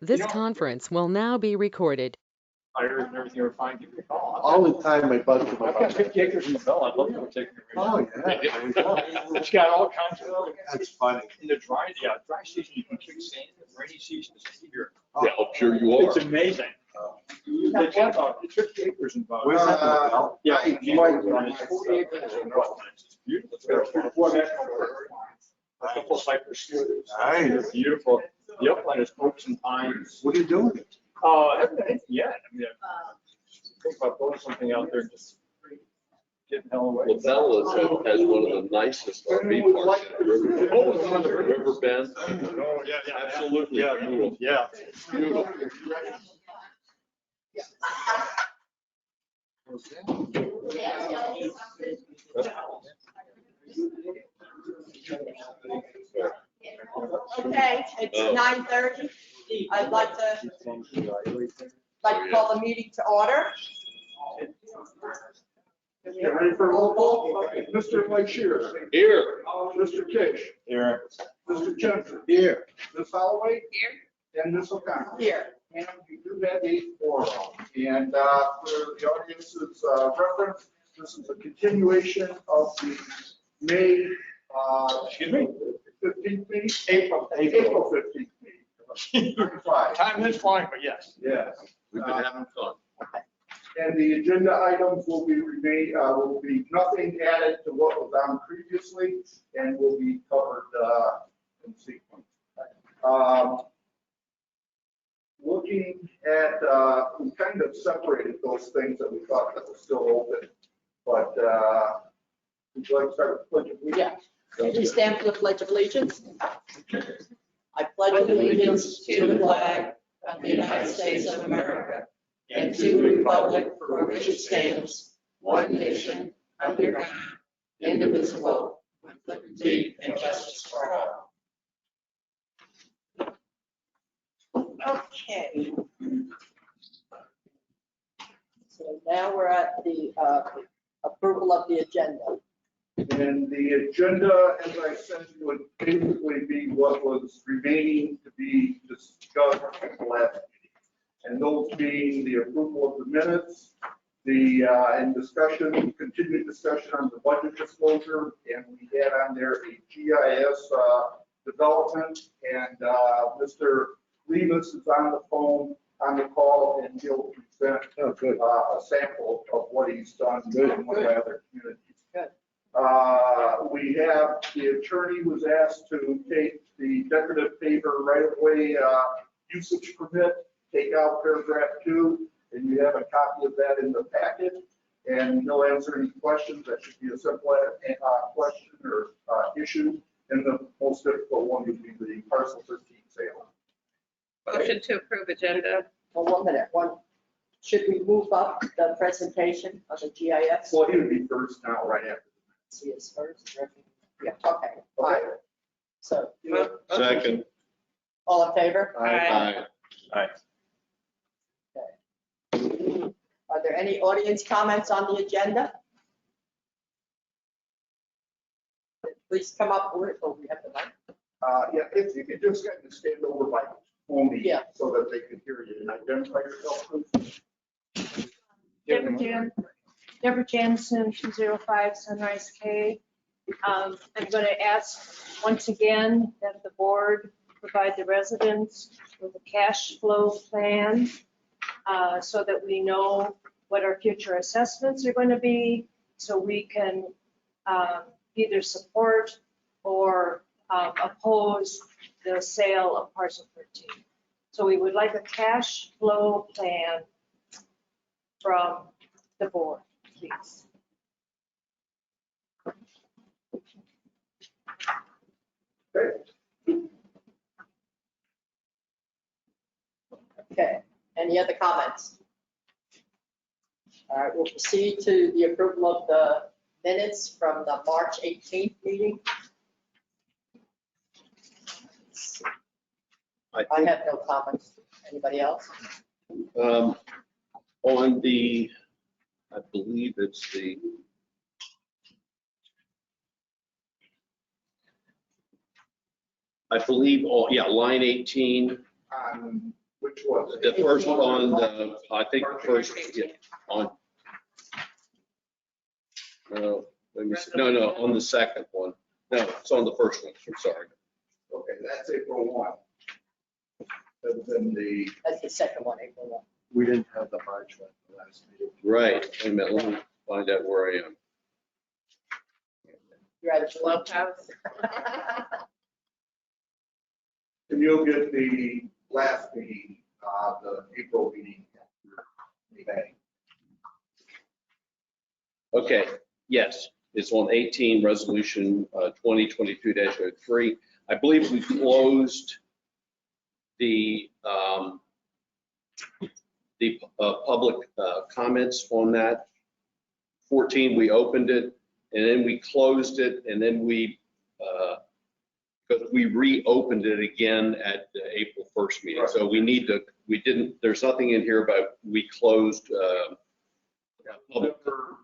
This conference will now be recorded. Tires and everything are fine, give me a call. All the time, my buddies. I've got 50 acres in the bell, I'd love to go take it. Oh, yeah. It's got all kinds of. That's funny. In the dry season, you can kick sand, in the rainy season, it's easier. Yeah, I'm sure you are. It's amazing. It's about 50 acres in about. Where's that? Yeah. Right. It's 40 acres in Rutland. It's beautiful. It's got 4 national parks, a couple of cypress trees. Nice. It's beautiful. The upland is oaks and pines. What are you doing? Yeah, I mean, think about building something out there, just getting hell away. Well, Bella's has one of the nicest RV parks in the river. Oh, it's on the river. River Bend. Oh, yeah, Absolutely Yeah, beautiful. yeah. Beautiful. Okay, it's 9:30. I'd like to call the meeting to order. Get ready for roll call. Mr. Blackshear. Here. Mr. Kish. Here. Mr. Jensen. Here. Ms. Holloway. Here. And Ms. O'Connor. Here. And you do have a quorum. And for the audience's reference, this is a continuation of the May, Excuse me? 15th meeting? April. April 15th meeting. 35. Time is flying, but yes. Yes. We've been having fun. And the agenda items will be nothing added to what was on previously and will be covered in sequence. Looking at, we kind of separated those things that we thought that were still open, but would you like to start with Pledge of Allegiance? Yeah. Please stand for the Pledge of Allegiance. I pledge allegiance to the flag of the United States of America and to the republic for which it stands, one nation, under God, indivisible, with liberty and justice for all. Okay. So now we're at the approval of the agenda. And the agenda, as I said, would basically be what was remaining to be discussed at the last meeting. And those being the approval of the minutes, and discussion, continued discussion on the budget disclosure, and we had on there a GIS development, and Mr. Levis is on the phone, on the call, and he'll present a sample of what he's done in one of the other communities. Good. We have, the attorney was asked to take the decorative paper right-of-way usage permit, take out paragraph 2, and you have a copy of that in the packet, and he'll answer any questions. That should be a simple question or issue, and the most difficult one would be the parcel 13 sale. Motion to approve agenda. Well, 1 minute. Should we move up the presentation of the GIS? Well, he would be first now, right after. See his first. Yeah, okay. All right. So, Second. all in favor? Aye. Are there any audience comments on the agenda? Please come up with, oh, we have the mic. Yeah, if you could just kind of stand over by Tony, Yeah. so that they can hear you and identify yourself, please. Deborah Jansen, 205 Sunrise Cave. I'm going to ask once again that the board provide the residents with a cash flow plan so that we know what our future assessments are going to be, so we can either support or oppose the sale of parcel 13. So we would like a cash flow plan from the board, please. Okay, any other comments? All right, we'll proceed to the approval of the minutes from the March 18th meeting. I have no comments. Anybody else? On the, I believe it's the, line 18, Which was The first one on the, I think the first, yeah, on. No, no, on the second one. No, it's on the first one, I'm sorry. Okay, that's April 1. That's in the, That's the second one, April 1. We didn't have the March one last meeting. Right, wait a minute, let me find out where I am. You're at the clubhouse. and you'll get the last meeting, the April meeting. Okay. Okay, yes, it's on 18, resolution 2022-03. I believe we closed the public comments on that. 14, we opened it, and then we closed it, and then we, because we reopened it again at the April 1st meeting. So we need to, we didn't, there's nothing in here about we closed public. Never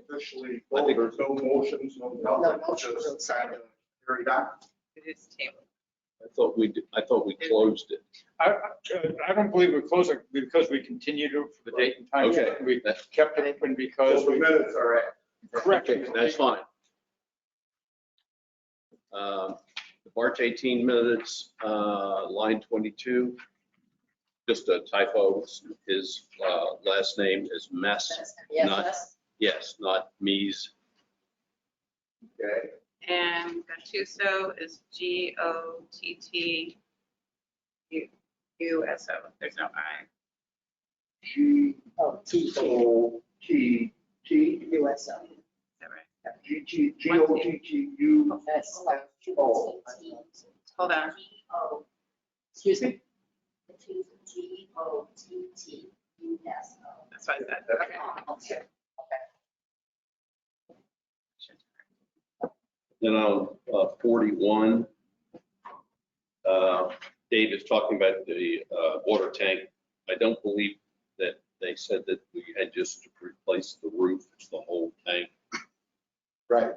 officially, there's no motions, no nothing, just kind of carried on. It is tabled. I thought we closed it. I don't believe we closed it because we continued it for the date and time. Okay. We kept it open because So the we. minutes are at. Correct. That's fine. The March 18 minutes, line 22, just a typo. His last name is Mess. Yes, Yes, not Mies. Okay. And Gattuso is Gottuso. There's no I. G oh, T, O T T USO. Is that right? G T G O T T U That's, S O. Hold on. excuse me? That's what I said. Okay. Then on 41, Dave is talking about the water tank. I don't believe that they said that we had just to replace the roof, the whole tank. Right.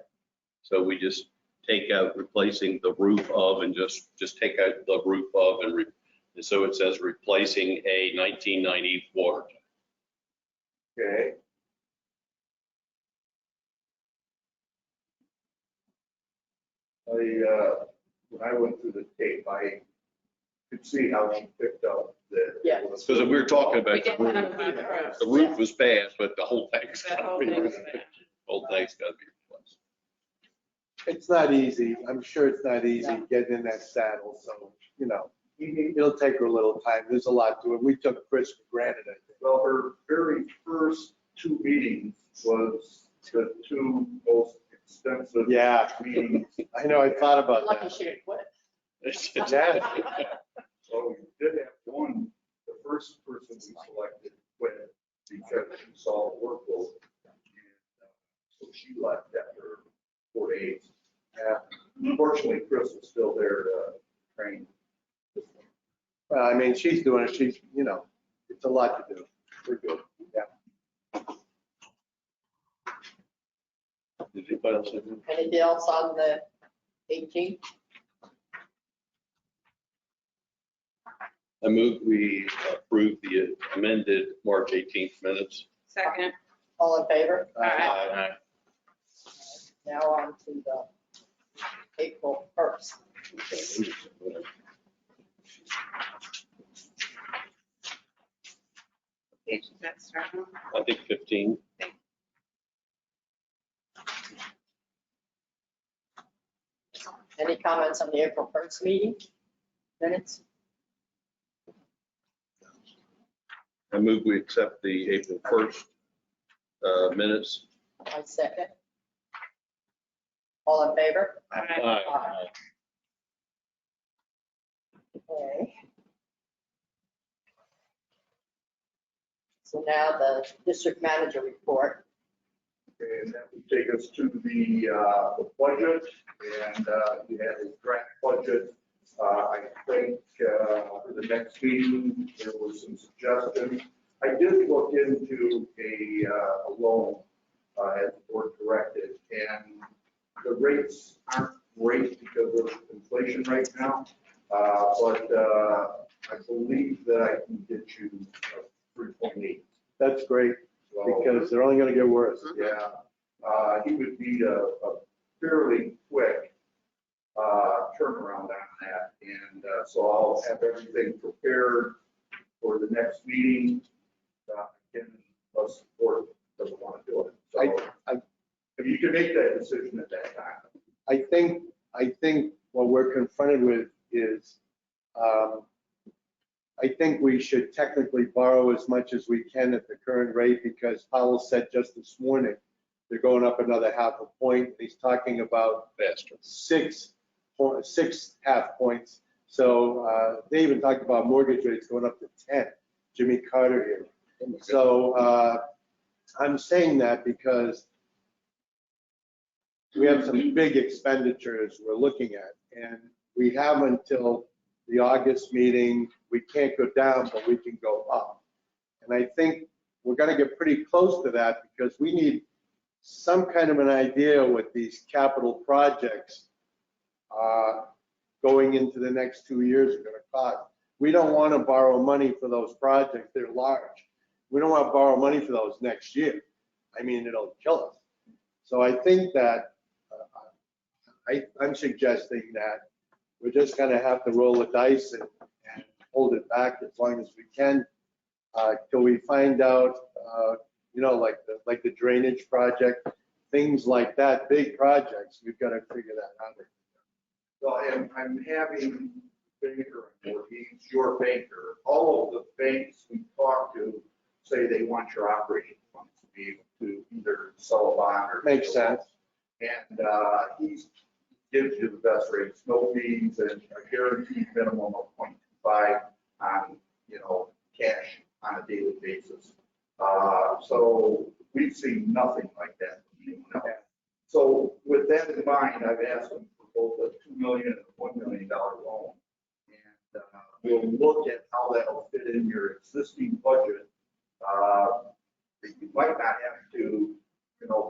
So we just take out replacing the roof of and just take out the roof of and so it says replacing a 1990 water tank. Okay. When I went through the tape, I could see how she picked up the. Yeah. Because we were talking about We didn't have it on the roof. the roof was bad, but the whole tank's The got whole to be thing was replaced. bad. Whole tank's got to be replaced. It's not easy. I'm sure it's not easy getting in that saddle. So, you know, it'll take her a little time. There's a lot to it. We took Chris for granted, I think. Well, her very first two meetings was the two most extensive Yeah. meetings. I know, I thought about Lucky that. she didn't quit. Yeah. So we did have one, the first person we selected quit because she saw the workload. And so she left after 4 days. Unfortunately, Chris was still there to train. Well, I mean, she's doing it. She's, you know, it's a lot to do. We're good. Yeah. Did anybody else have any? Anything else on the 18th? I move we approve the amended March 18th minutes. Second. All in favor? Aye. Now on to the April 1st. Page is that starting? I think 15. Any comments on the April 1st meeting minutes? I move we accept the April 1st minutes. I second. All in favor? Aye. Okay. So now the district manager report. And that would take us to the budget, and you had a draft budget. I think for the next meeting, there was some suggestions. I did look into a loan as the board directed, and the rates aren't great because of inflation right now. But I believe the that I can get you 3.8. That's great, because they're only gonna get worse. Yeah, he would need a fairly quick turnaround on that. And so I'll have everything prepared for the next meeting. Again, unless the board doesn't want to do it. So if you can make that decision at that time. I think what we're confronted with is, I think we should technically borrow as much as we can at the current rate, because Powell said just this morning, they're going up another half a point. He's talking about Faster. 6 half points. So they even talked about mortgage rates going up to 10. Jimmy Carter here. So I'm saying that because we have some big expenditures we're looking at, and we have until the August meeting. We can't go down, but we can go up. And I think we're going to get pretty close to that, because we need some kind of an idea what these capital projects going into the next 2 years are going to cost. We don't want to borrow money for those projects. They're large. We don't want to borrow money for those next year. I mean, it'll kill us. So I think that I'm suggesting that we're just going to have to roll the dice and hold it back as long as we can till we find out, like the drainage project, things like that, big projects. We've got to figure that out. Well, I'm having banker, or he's your banker. All of the banks we talk to say they want your operating funds to be able to either sell a bond or. Makes sense. And he gives you the best rates, no fees, and a guaranteed minimum of 0.25 on, cash on a daily basis. So we've seen nothing like that from anyone else. So with that in mind, I've asked him for both a $2 million and a $1 million loan. And we'll look at how that'll fit in your existing budget. You might not have to,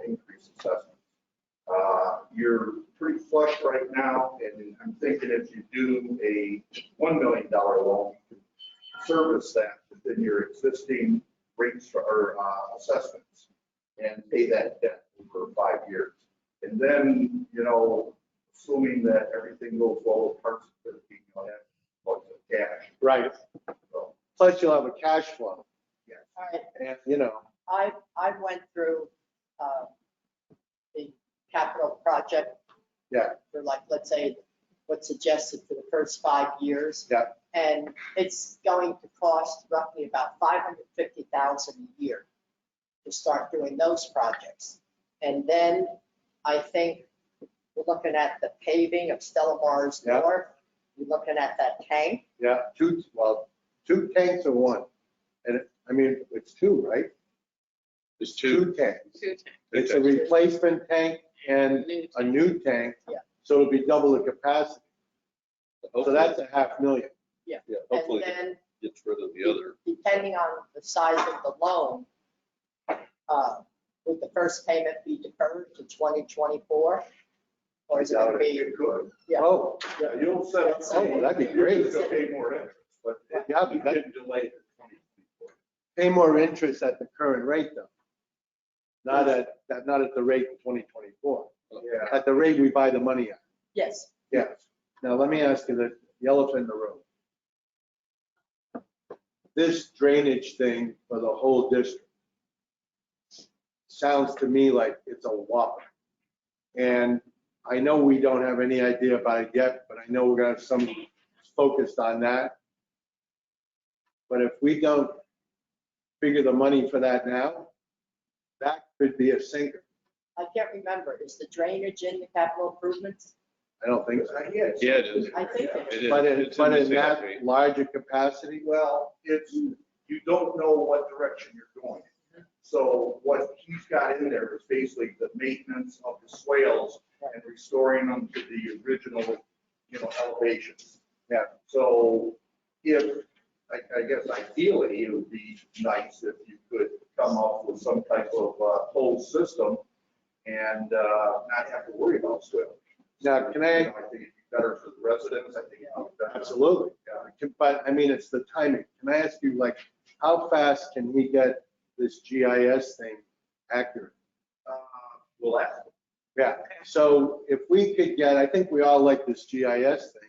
increase assessments. You're pretty flush right now, and I'm thinking if you do a $1 million loan, you can service that within your existing rates or assessments and pay that debt over 5 years. And then, assuming that everything goes well with parts of it, you'll have lots of cash. Right. So, Plus you'll have a cash flow. yeah. All right, And, I went through the capital project. Yeah. For like, let's say, what's suggested for the first 5 years. Yeah. And it's going to cost roughly about $550,000 a year to start doing those projects. And then I think we're looking at the paving of Stella Mars Yeah. North. We're looking at that tank. yeah, two tanks or one? And it's two, right? There's two. Two tanks. Two It's a replacement tank and a new tank. Yeah. So it'll be double the capacity. So that's a $500,000. Yeah, And hopefully then it gets rid of the other. depending on the size of the loan, would the first payment be deferred to 2024? Or is it going to be? It could. Yeah. Oh, Yeah, you'll set up. Oh, that'd be great. You're just gonna pay more interest, but Yeah, you but can delay it to 2024. pay more interest at the current rate though. Not at the rate in 2024. Yeah. At the rate we buy the money at. Yes. Yes. Now, let me ask you the elephant in the room. This drainage thing for the whole district sounds to me like it's a whopper. And I know we don't have any idea about it yet, but I know we're gonna have some focused on that. But if we don't figure the money for that now, that could be a sinker. I can't remember. Is the drainage in the capital improvements? I don't think so. Yeah, it is. I think it It is. is. But It's in the that CIP. larger capacity, Well, you don't know what direction you're going. So what he's got in there is basically the maintenance of the swales and restoring them to the original, elevations. Yeah. So if, I guess ideally, it would be nice if you could come up with some type of whole system and not have to worry about swales. Now, can I- think it'd be better for the residents. I think. Absolutely. But I mean, it's the timing. Can I ask you, like, how fast can we get this GIS thing accurate? We'll ask. Yeah, so if we could get, I think we all like this GIS thing.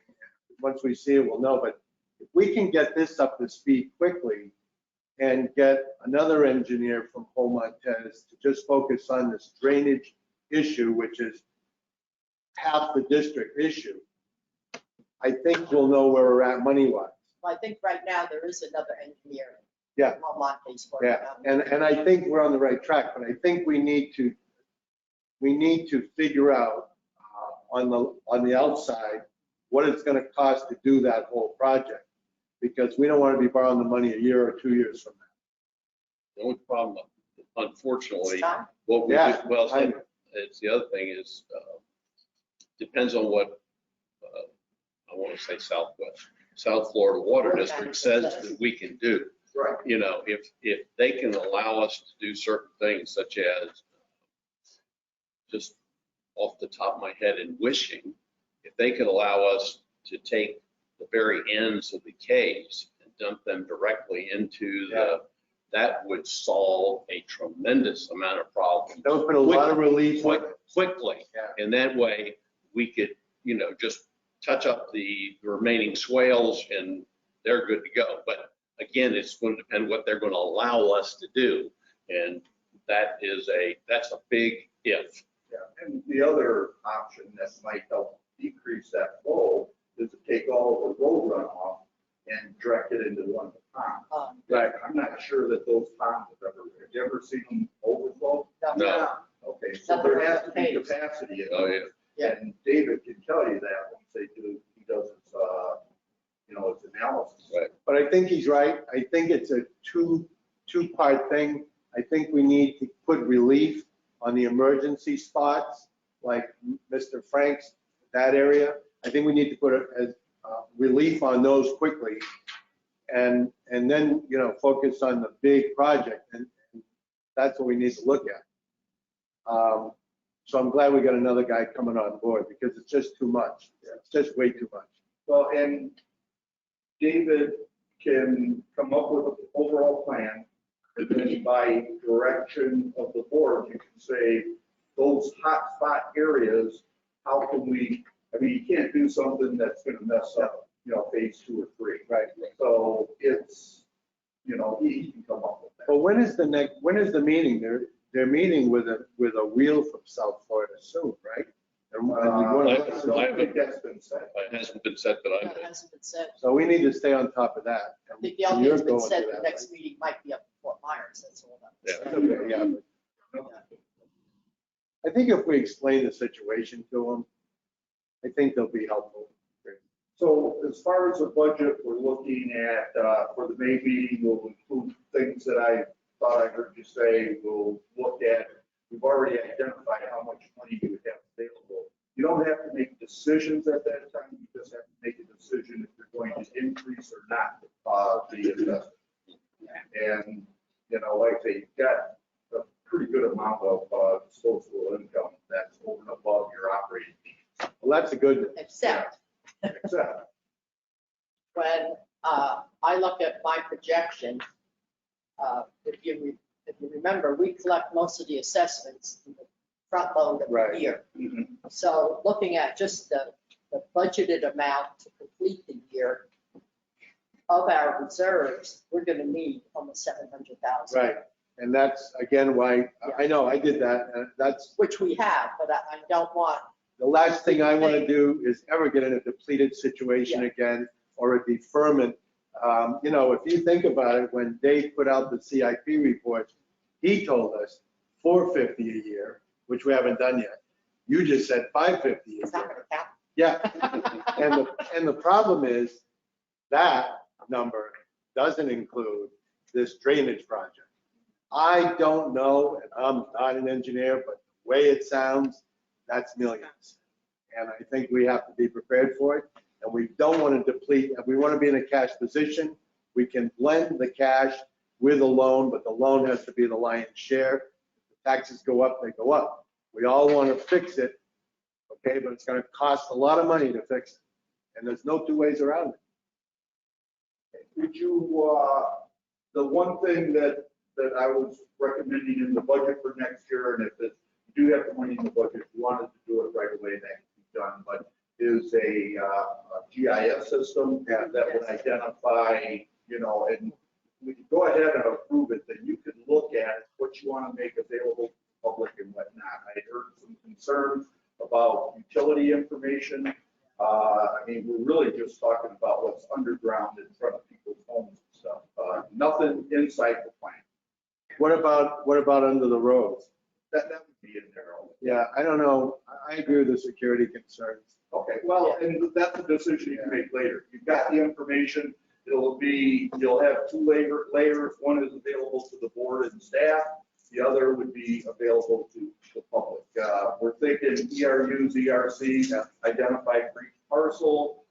Once we see it, we'll know, but if we can get this up to speed quickly and get another engineer from Paul Montez to just focus on this drainage issue, which is half the district issue, I think we'll know where we're at money-wise. I think right now there is another engineer. Yeah. Monte's working Yeah, on. and I think we're on the right track, but I think we need to figure out on the outside what it's going to cost to do that whole project, because we don't want to be borrowing the money a year or 2 years from now. The only problem, unfortunately, It's time. what we, Yeah, well, I know. it's the other thing is, depends on what, I want to say South Florida Water District says that we can do. Right. You know, if they can allow us to do certain things such as, just off the top of my head and wishing, if they could allow us to take the very ends of the caves and dump them directly into that would solve a tremendous amount of problems. That would put a lot of relief on it. Quickly. Yeah. And that way we could, you know, just touch up the remaining swales and they're good to go. But again, it's going to depend what they're going to allow us to do. And that's a big if. Yeah, and the other option that might help decrease that flow is to take all of the road runoff and direct it into one of the ponds. Right. I'm not sure that those ponds have you ever seen them overflow? No. Okay, so there has to be capacity. in Oh, those. yeah. And David can tell you that once he does his, his analysis. Right. But I think he's right. I think it's a two-part thing. I think we need to put relief on the emergency spots, like Mr. Frank's, that area. I think we need to put a relief on those quickly, and then, you know, focus on the big project, and that's what we need to look at. So I'm glad we got another guy coming on board, because it's just too much. It's just way too much. Well, and David can come up with an overall plan, and then by direction of the board, you can say, those hot spot areas, how can we, I mean, you can't do something that's gonna mess up, phase 2 or 3. Right. So it's, he can come up with that. But when is the meeting? They're meeting with a wheel from South Florida soon, right? I don't think that's been said. It hasn't been said, but That hasn't been said. So we need to stay on top of that. I think the only thing that's been said, the next meeting might be up in Fort Myers, that's all that. Yeah. Okay, yeah, but I think if we explain the situation to them, I think they'll be helpful. So as far as the budget, we're looking at, for the May meeting, we'll include things that I thought I heard you say. We'll look at, we've already identified how much money you would have available. You don't have to make decisions at that time. You just have to make a decision if you're going to increase or not the investment. And, like I say, you've got a pretty good amount of disposable income that's over and above your operating needs. Well, that's a good, Except when I look at my projection, if you remember, we collect most of the assessments in the front load of the Right. year. So looking at just the budgeted amount to complete the year of our reserves, we're going to need almost 700,000. right. And that's, again, why, I know, I did that, and that's, Which we have, but I don't want, the last thing I want to do is ever get in a depleted situation again, or a deferment. If you think about it, when Dave put out the CIP reports, he told us 450 a year, which we haven't done yet. You just said 550 a it's not year. going to count. Yeah, and the problem is that number doesn't include this drainage project. I don't know, and I'm not an engineer, but the way it sounds, that's millions. And I think we have to be prepared for it. And we don't want to deplete, if we want to be in a cash position, we can blend the cash with a loan, but the loan has to be the lion's share. If the taxes go up, they go up. We all want to fix it, but okay, but it's gonna cost a lot of money to fix it. And there's no two ways around it. Would you, the one thing that I was recommending in the budget for next year, and if you do have the money in the budget, if you wanted to do it right away, that can be done, but is a GIS system that would identify, you know, and we could go ahead and approve it, then you could look at what you want to make available to the public and whatnot. I heard some concerns about utility information. I mean, we're really just talking about what's underground in front of people's homes and stuff. Nothing inside the plant. What about under the roads? That would be in there. Yeah, I don't know. I agree with the security concerns. Okay, well, and that's a decision you can make later. You've got the information. You'll have two layers. One is available to the board and staff. The other would be available to the public. We're thinking ERUs, ERCs, identify free parcel,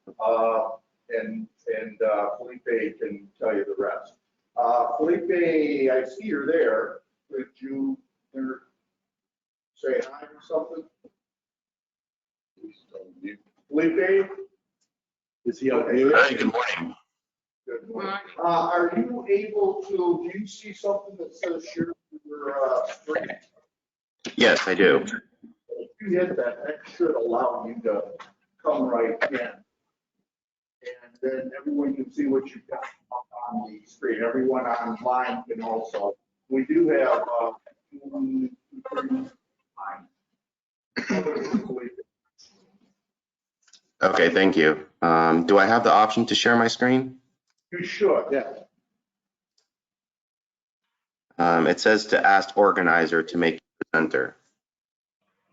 and Felipe can tell you the rest. Felipe, I see you're there. Could you say hi or something? Felipe? Is he on Okay. mute? Hi, good morning. Good morning. Are you able to, do you see something that says share your screen? Yes, I do. If you hit that, that should allow you to come right in. And then everyone can see what you've got up on the screen. Everyone online can also. We do have, Okay, thank you. Do I have the option to share my screen? you should. Yeah. It says to ask organizer to make you presenter.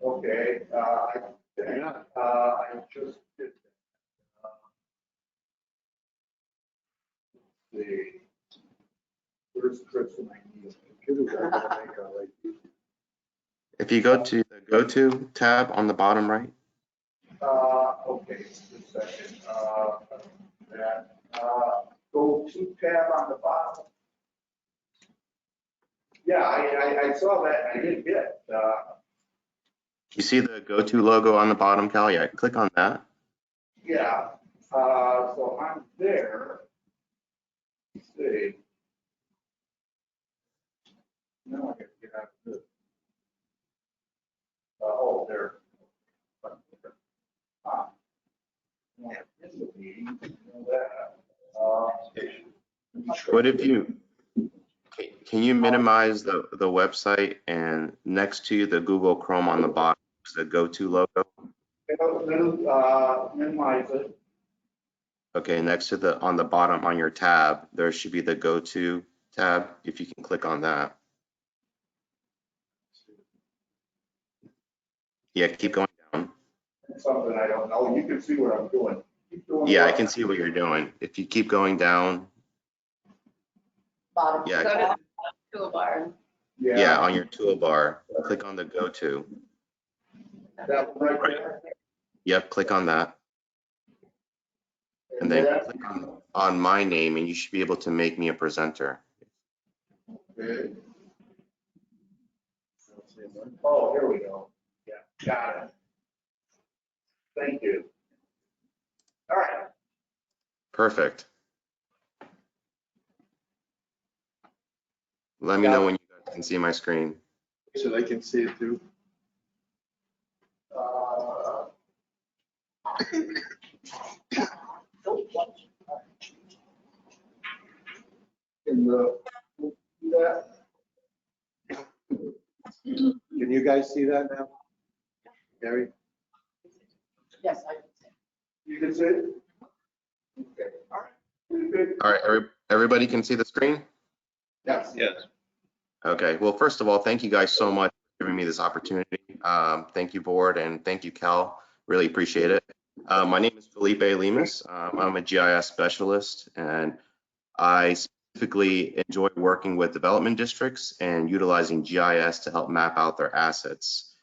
Okay, I just did that. Let's see. Where's Chris and I need him? If you go to the Go To tab on the bottom right, Okay, just a second. Go to tab on the bottom. Yeah, I saw that. I didn't get it. you see the Go To logo on the bottom, Cal? Yeah, click on that. Yeah, so I'm there. Let's see. Now I have to get out of this. Oh, there. Yeah, this is a meeting, you know that. What if you, can you minimize the website and next to the Google Chrome on the bottom, is the Go To logo? Minimize it. Okay, next to the, on the bottom on your tab, there should be the Go To tab, if you can click on that. Yeah, keep going down. Something I don't know. You can see what I'm doing. Keep doing Yeah, I what- can see what you're doing. If you keep going down, Bottom. Yeah. Go to the toolbar. yeah, on your toolbar, click on the Go To. That one right there. Yep, click on that. And then click on my name and you should be able to make me a presenter. Okay. Oh, here we go. Yeah, got it. Thank you. All right. Perfect. Let me know when you guys can see my screen. So they can see it too. In the, that, Can you guys see that now? Gary? Yes, I can see. you can see it? Okay, all right. Pretty good. All right, everybody can see the screen? Yes. Yes. Okay, well, first of all, thank you guys so much for giving me this opportunity. Thank you, board, and thank you, Cal. Really appreciate it. My name is Felipe Lemus. I'm a GIS specialist, and I specifically enjoy working with development districts and utilizing GIS to help map out their assets.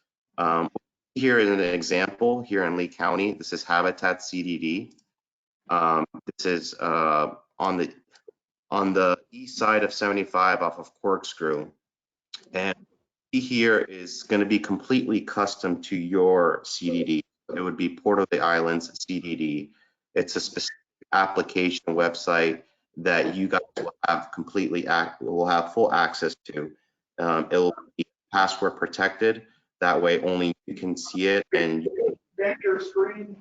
Here is an example here in Lee County. This is Habitat CDD. This is on the east side of 75 off of Corkscrew. And here is going to be completely custom to your CDD. it would be Port of the Islands CDD. It's a specific application website that you guys will have will have full access to. It will be password protected. That way only you can see it. And Expand your screen.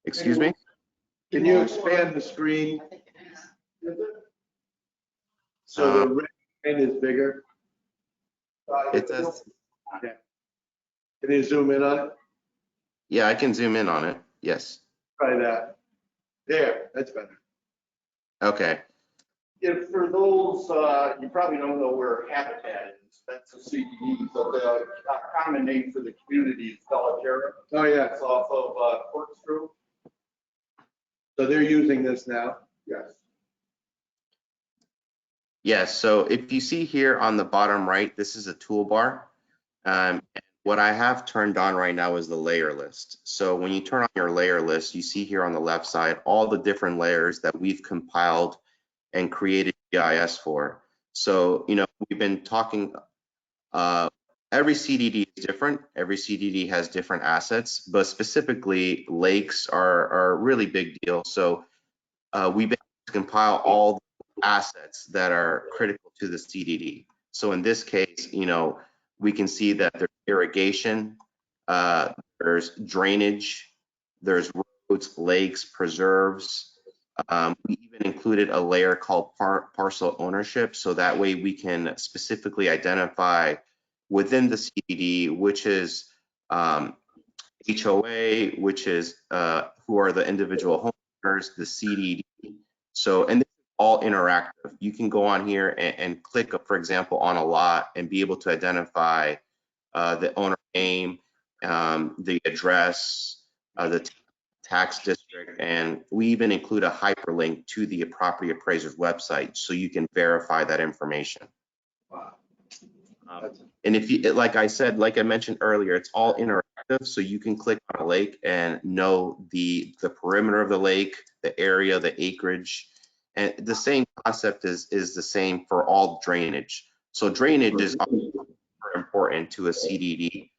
excuse me? Can you expand the screen Is it? so the red line is bigger? It says, Can you zoom in on it? yeah, I can zoom in on it. Yes. Try that. There, that's better. Okay. If for those, you probably don't know where Habitat is, that's a CDE, but the common name for the community is Belterra. Oh, yeah. It's off of Corkscrew. So they're using this now? Yes. Yes, so if you see here on the bottom right, this is a toolbar. What I have turned on right now is the layer list. So when you turn on your layer list, you see here on the left side all the different layers that we've compiled and created GIS for. So, you know, we've been talking, every CDD is different. Every CDD has different assets, but specifically lakes are a really big deal. So we've been able to compile all the assets that are critical to the CDD. So in this case, you know, we can see that there's irrigation, there's drainage, there's roads, lakes, preserves. We even included a layer called parcel ownership, so that way we can specifically identify within the CDD which is HOA, which is who are the individual homeowners, the CDD. So, and this is all interactive. You can go on here and click, for example, on a lot and be able to identify the owner name, the address, the tax district, and we even include a hyperlink to the property appraiser's website so you can verify that information. And if you, like I said, like I mentioned earlier, it's all interactive, so you can click on a lake and know the perimeter of the lake, the area, the acreage, and the same concept is the same for all drainage. So drainage is important to a CDD.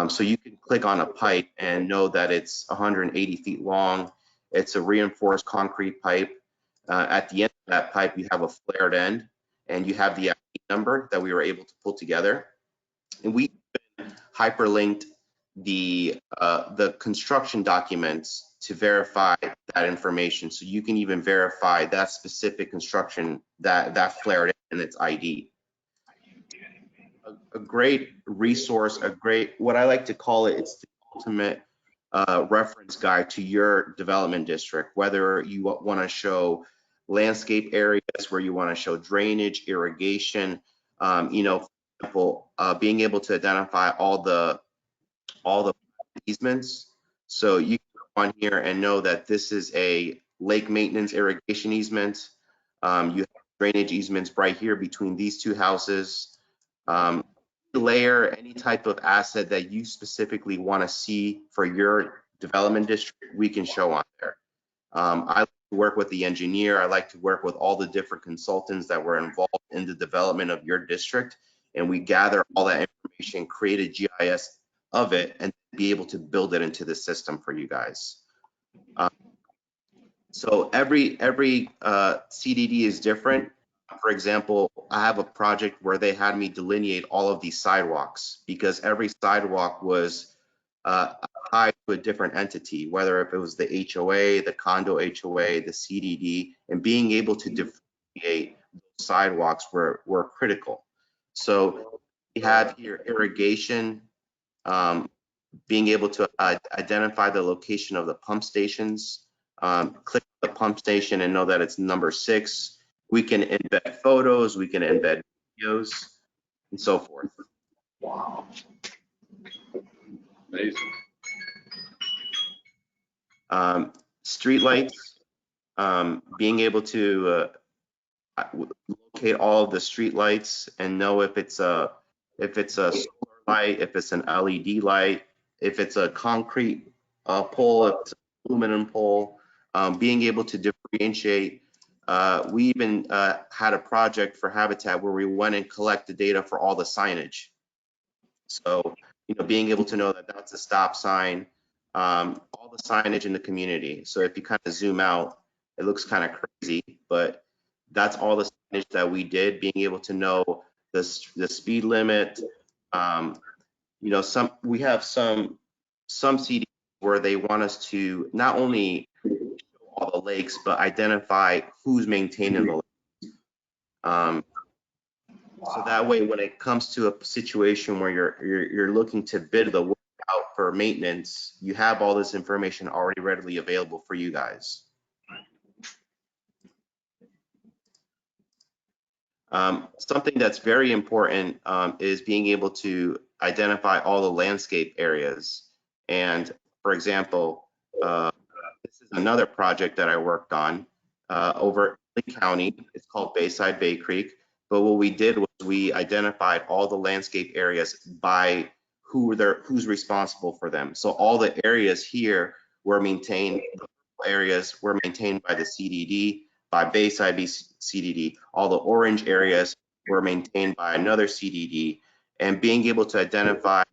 So you can click on a pipe and know that it's 180 feet long. It's a reinforced concrete pipe. At the end of that pipe, you have a flared end, and you have the ID number that we were able to pull together. And we hyperlinked the construction documents to verify that information. So you can even verify that specific construction, that flared end and its ID. A great resource, what I like to call it, it's the ultimate reference guide to your development district, whether you want to show landscape areas, where you want to show drainage, irrigation, you know, for example, being able to identify all the easements. So you can go on here and know that this is a lake maintenance irrigation easement. You have drainage easements right here between these two houses. Layer any type of asset that you specifically want to see for your development district, we can show on there. I like to work with the engineer. I like to work with all the different consultants that were involved in the development of your district, and we gather all that information, create a GIS of it, and be able to build it into the system for you guys. So every CDD is different. For example, I have a project where they had me delineate all of these sidewalks because every sidewalk was tied to a different entity, whether if it was the HOA, the condo HOA, the CDD, and being able to differentiate those sidewalks were critical. So we have here irrigation, being able to identify the location of the pump stations, click the pump station and know that it's number 6. We can embed photos, we can embed videos, and so forth. Wow. Amazing. Streetlights, being able to locate all of the streetlights and know if it's a solar light, if it's an LED light, if it's a concrete pole, if it's an aluminum pole, being able to differentiate. We even had a project for Habitat where we went and collected data for all the signage. So being able to know that that's a stop sign, all the signage in the community. So if you kind of zoom out, it looks kind of crazy, but that's all the signage that we did, being able to know the speed limit. We have some CDs where they want us to not only show all the lakes, but identify who's maintaining the lakes. So that way, when it comes to a situation where you're looking to bid the work out for maintenance, you have all this information already readily available for you guys. Something that's very important is being able to identify all the landscape areas. And for example, this is another project that I worked on over in Lee County. It's called Bayside Bay Creek. But what we did was we identified all the landscape areas by who's responsible for them. So all the areas here were maintained, the areas were maintained by the CDD, by Bayside CDD. All the orange areas were maintained by another CDD, and being able to identify,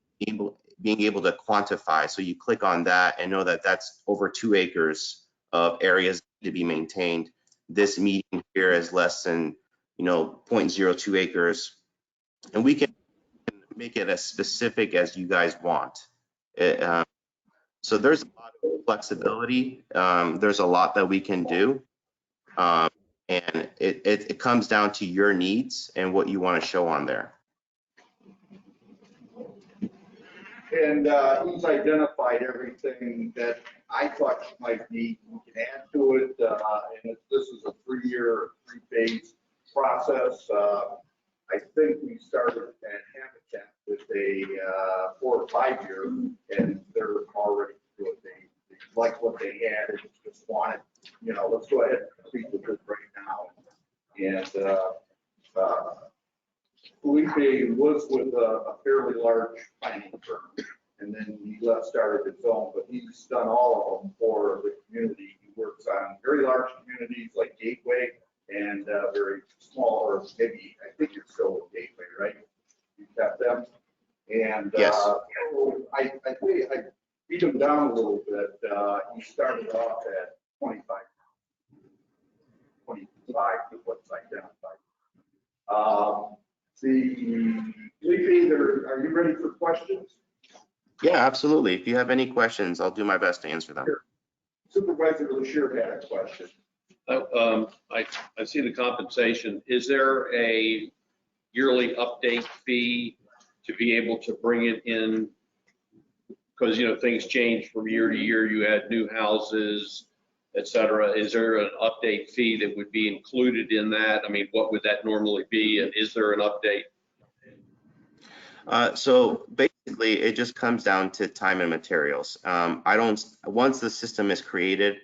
being able to quantify. So you click on that and know that that's over 2 acres of areas to be maintained. This median here is less than 0.02 acres, and we can make it as specific as you guys want. So there's a lot of flexibility. There's a lot that we can do, and it comes down to your needs and what you want to show on there. And he's identified everything that I thought you might need. We can add to it, and this is a 3-year, 3-phase process. I think we started at Habitat with a 4 or 5 year, and they're already good. They like what they had and just wanted, let's go ahead and complete with this right now. And Felipe was with a fairly large planning firm, and then he started his own, but he's done all of them for the community. He works on very large communities like Gateway, and very small, or maybe, I think you're still with Gateway, right? You kept them. And Yes. I beat him down a little bit. He started off at 25 is what's identified. Felipe, are you ready for questions? Yeah, absolutely. If you have any questions, I'll do my best to answer them. Sure. Supervisor LaShure had a question. I see the compensation. Is there a yearly update fee to be able to bring it in? Because, things change from year to year. You add new houses, et cetera. Is there an update fee that would be included in that? I mean, what would that normally be? And is there an update? So basically, it just comes down to time and materials. Once the system is created,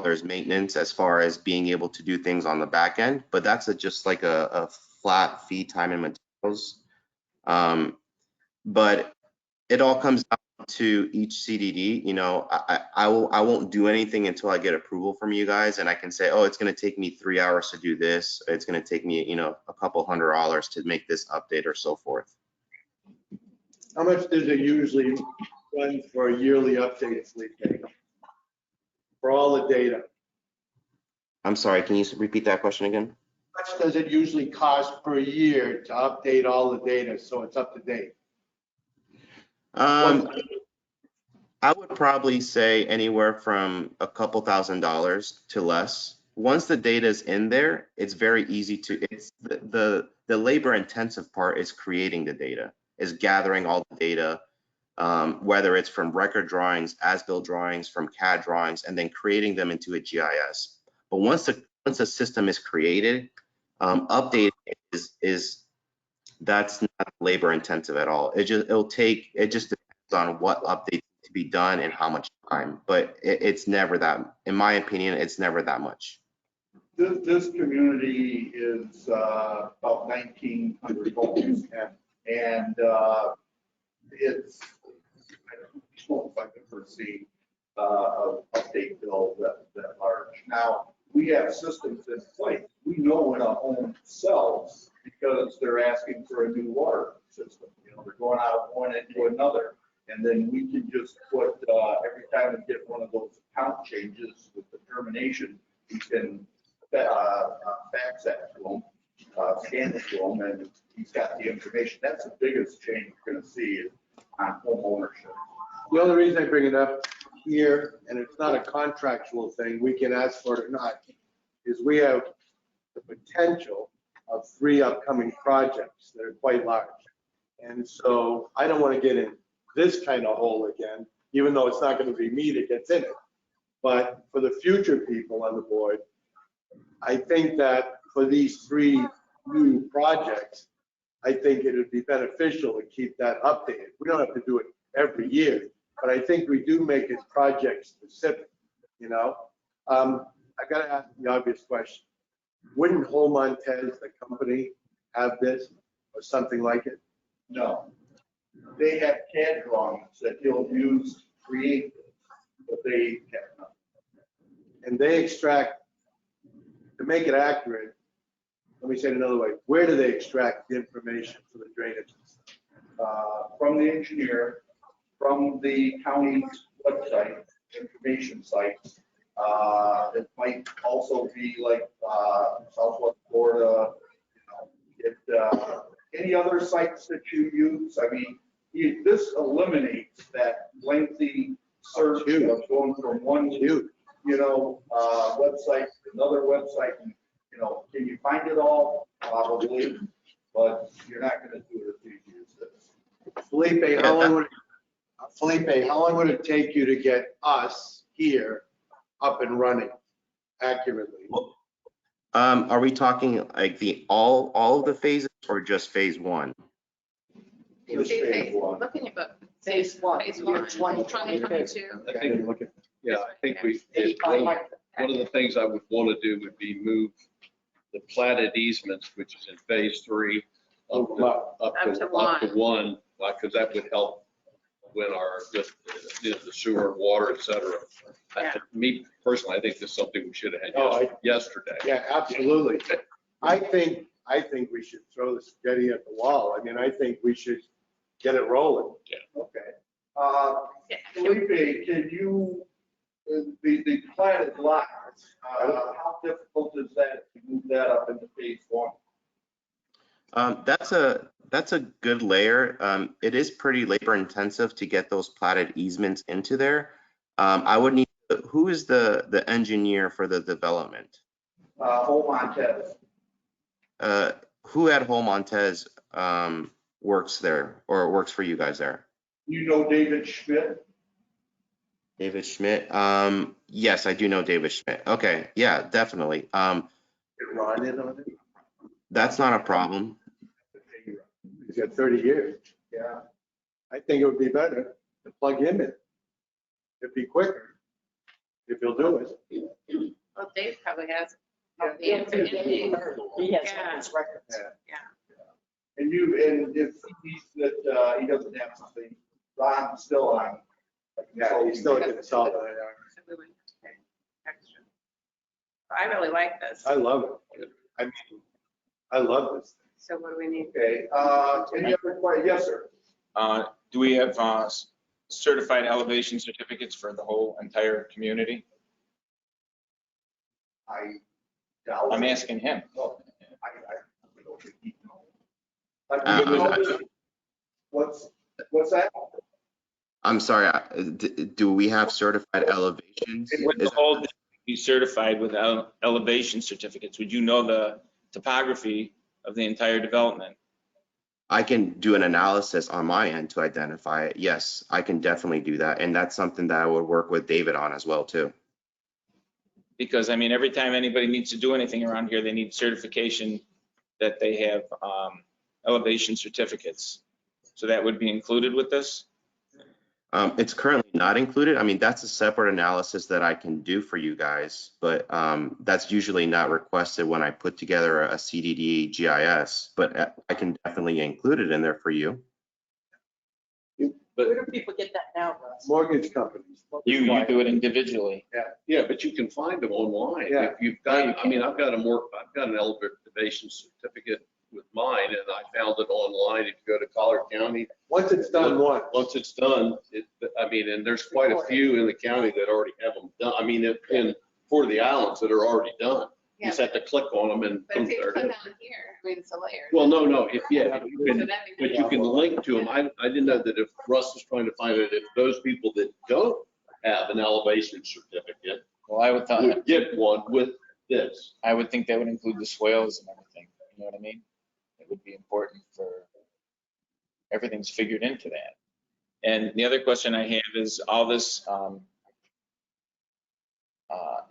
there's maintenance as far as being able to do things on the back end, but that's just like a flat fee, time and materials. But it all comes down to each CDD. I won't do anything until I get approval from you guys, and I can say, oh, it's going to take me 3 hours to do this. It's going to take me, a couple $100 to make this update or so forth. How much does it usually run for a yearly update, Felipe? For all the data? I'm sorry, can you repeat that question again? How much does it usually cost per year to update all the data so it's up to date? I would probably say anywhere from a couple $1,000s to less. Once the data is in there, it's very easy to, it's the labor intensive part is creating the data, is gathering all the data, whether it's from record drawings, as-built drawings, from CAD drawings, and then creating them into a GIS. But once the system is created, updating is that's not labor intensive at all. It just depends on what updates to be done and how much time. But it's never that, in my opinion, it's never that much. This community is about 1,900 homes, and it's, I don't know if I've ever seen an update bill that large. Now, we have systems in place. We know when a home sells because they're asking for a new water system. You know, they're going out of one into another. And then we can just put, every time we get one of those account changes with the termination, we can fax that to them, scan it to them, and he's got the information. That's the biggest change you're gonna see on home ownership. The only reason I bring it up here, and it's not a contractual thing, we can ask for it or not, is we have the potential of 3 upcoming projects that are quite large. And so I don't want to get in this kind of hole again, even though it's not going to be me that gets in it. But for the future people on the board, I think that for these 3 new projects, I think it would be beneficial to keep that updated. We don't have to do it every year, but I think we do make it project specific, you know? I got to ask the obvious question. Wouldn't Home Montez, the company, have this or something like it? No. They have CAD drawings that he'll use to create this, but they have nothing. And they extract, to make it accurate, let me say it another way, where do they extract the information for the drainage system? From the engineer, from the county's website, information sites. It might also be like Southwest Florida, you know, any other sites that you use. I mean, this eliminates that lengthy search of going from one, you know, website to another website. And, you know, can you find it all? Probably, but you're not going to do it as easy as this. Felipe, how long would it take you to get us here up and running accurately? Are we talking like the all of the phases or just phase 1? It would be Just phase phase, one. looking at the Phase 1. phase 1, 2022. 2022. I think, yeah, I think one of the things I would want to do would be move the platted easements, which is in phase 3, up to 1, because that would help when the sewer, water, et cetera. Yeah. Me personally, I think this is something we should have had yesterday. Yeah, absolutely. I think we should throw the spaghetti at the wall. I mean, I think we should get it rolling. Okay. Felipe, can you, the platted lots, how difficult is that to move that up into phase 1? That's a good layer. It is pretty labor intensive to get those platted easements into there. I would need, who is the engineer for the development? Home Montez. Who at Home Montez works there or works for you guys there? You know David Schmidt? David Schmidt. Yes, I do know David Schmidt. Okay, yeah, definitely. Get Ron in on it. That's not a problem. He's got 30 years. Yeah. I think it would be better to plug him in. It'd be quicker if he'll do it. Well, Dave probably has. He has his records. Yeah. And if he sees that he doesn't have something, Ron's still on. Yeah, he's still a consultant. So we wouldn't have to pay extra. I really like this. I love it. I mean, I love this. So what do we need? Okay, any other questions? Yes, sir. Do we have certified elevation certificates for the whole entire community? I doubt. I'm asking him. I don't think he knows. What's that? I'm sorry. Do we have certified elevations? Would the whole district be certified with elevation certificates? Would you know the topography of the entire development? I can do an analysis on my end to identify it. Yes, I can definitely do that. And that's something that I would work with David on as well too. Because I mean, every time anybody needs to do anything around here, they need certification that they have elevation certificates. So that would be included with this? It's currently not included. I mean, that's a separate analysis that I can do for you guys, but that's usually not requested when I put together a CDD GIS, but I can definitely include it in there for you. Where do people get that now, Russ? Mortgage companies. You do it individually. Yeah, but you can find them online. Yeah. If you've got, I mean, I've got an elevation certificate with mine, and I found it online. If you go to Collier County, Once it's done once. once it's done, I mean, and there's quite a few in the county that already have them done. I mean, for the islands that are already done. You just have to click on them and. But if you put on here, I mean, it's a layer. Well, no, if you So can, that but means- you can link to them. I didn't know that if Russ was trying to find out if those people that don't have an elevation certificate Well, I would would get one with this. I would think that would include the swales and everything. You know what I mean? It would be important for, everything's figured into that. And the other question I have is all this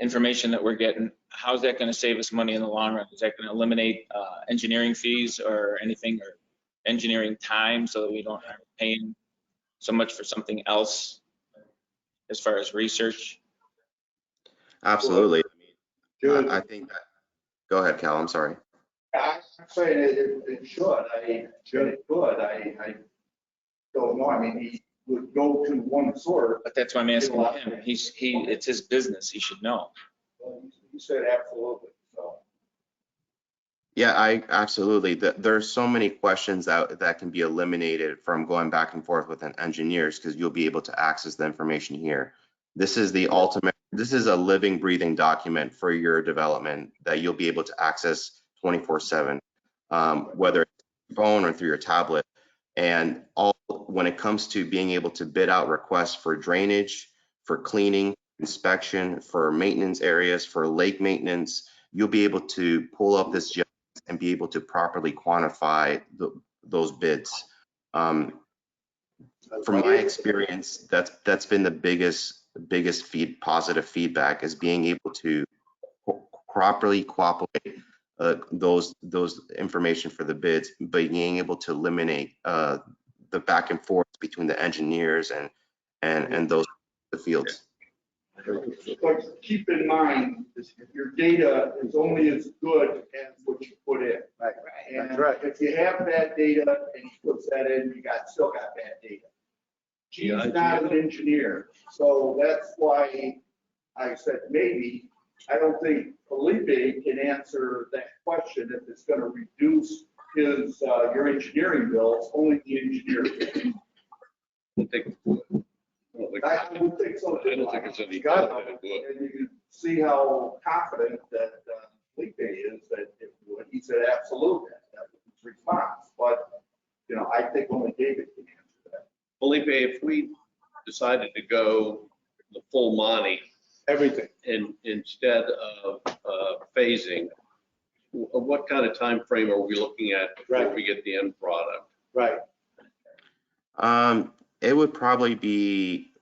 information that we're getting, how's that going to save us money in the long run? Is that going to eliminate engineering fees or anything, or engineering time, so that we don't have paying so much for something else as far as research? Absolutely. Good. I think that, go ahead, Cal, I'm sorry. I'm saying it should, it could, I don't know, I mean, he would go to one source. But that's why I'm asking him. It's his business. He should know. You said absolutely, so. Yeah, absolutely. There's so many questions that can be eliminated from going back and forth with engineers, because you'll be able to access the information here. This is the ultimate, this is a living, breathing document for your development that you'll be able to access 24/7, whether it's your phone or through your tablet. And when it comes to being able to bid out requests for drainage, for cleaning, inspection, for maintenance areas, for lake maintenance, you'll be able to pull up this and be able to properly quantify those bids. From my experience, that's been the biggest positive feedback, is being able to properly populate those information for the bids, but being able to eliminate the back and forth between the engineers and those the fields. But keep in mind, your data is only as good as what you put in. Right. And That's right. if you have bad data and he puts that in, still got bad data. He's not an engineer, so that's why I said maybe. I don't think Felipe can answer that question if it's going to reduce your engineering bills. Only the engineer can. I would think so too. I don't think it's any. Got And you can see how confident that Felipe is that it would. He said absolutely. That was his response. But, I think only David can answer that. Felipe, if we decided to go the full Monty Everything. instead of phasing, what kind of time frame are we looking at before we get the end product? Right. It would probably be,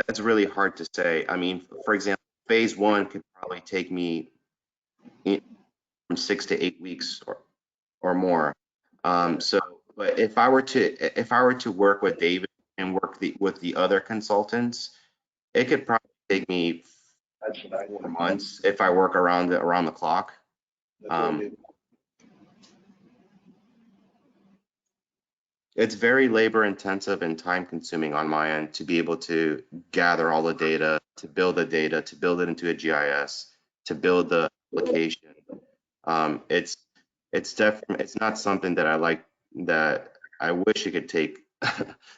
it's really hard to say. I mean, for example, phase 1 could probably take me from 6 to 8 weeks or more. But if I were to work with David and work with the other consultants, it could probably take me 4 months if I work around the clock. It's very labor intensive and time consuming on my end to be able to gather all the data, to build the data, to build it into a GIS, to build the application. It's not something that I like, that I wish it could take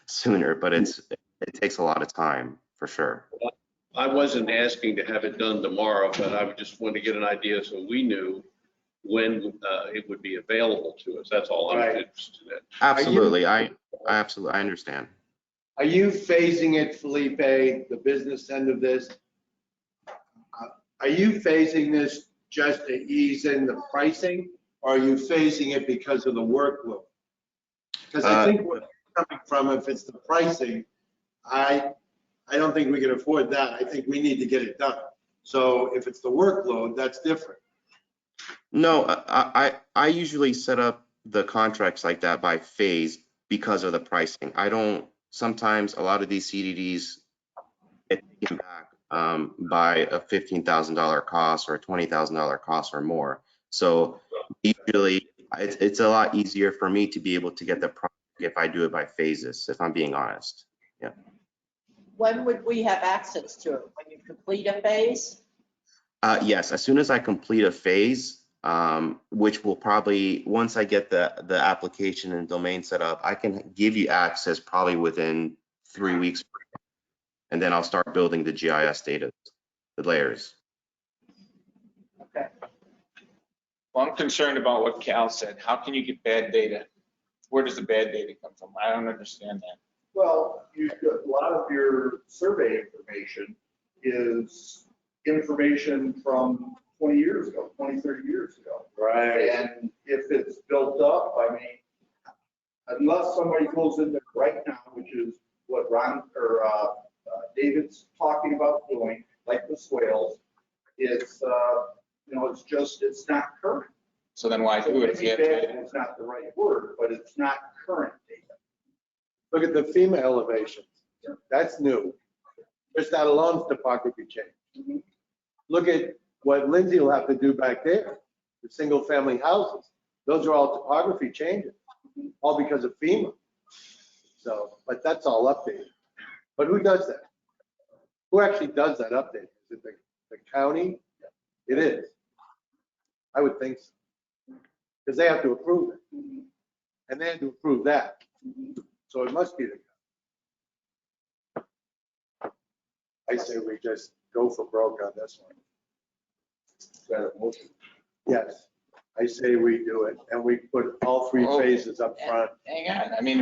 sooner, but it takes a lot of time for sure. I wasn't asking to have it done tomorrow, but I just wanted to get an idea so we knew when it would be available to us. That's all I'm interested in. Absolutely. I understand. Are you phasing it, Felipe, the business end of this? Are you phasing this just to ease in the pricing, or are you phasing it because of the workload? Because I think where we're coming from, if it's the pricing, I don't think we can afford that. I think we need to get it done. So if it's the workload, that's different. No, I usually set up the contracts like that by phase because of the pricing. Sometimes a lot of these CDDs get taken back by a $15,000 cost or a $20,000 cost or more. So usually it's a lot easier for me to be able to get the project if I do it by phases, if I'm being honest. When would we have access to it? When you complete a phase? Yes, as soon as I complete a phase, which will probably, once I get the application and domain set up, I can give you access probably within 3 weeks. And then I'll start building the GIS data, the layers. Okay. Well, I'm concerned about what Cal said. How can you get bad data? Where does the bad data come from? I don't understand that. Well, a lot of your survey information is information from 20 years ago, 20, 30 years ago. Right. And if it's built up, I mean, unless somebody goes in there right now, which is what Ron or David's talking about doing, like the swales, it's, it's not current. So then why do it if you have Bad to? is not the right word, but it's not current data. Look at the FEMA elevations. That's new. Just that alone is topography change. Look at what Lindsay will have to do back there, the single family houses. Those are all topography changes, all because of FEMA. So, but that's all updated. But who does that? Who actually does that update? Is it the county? It is. I would think so. Because they have to approve it. And they have to approve that. So it must be the county. I say we just go for broke on this one. Is that a motion? Yes, I say we do it, and we put all three Oh. phases up front. Hang on. I mean,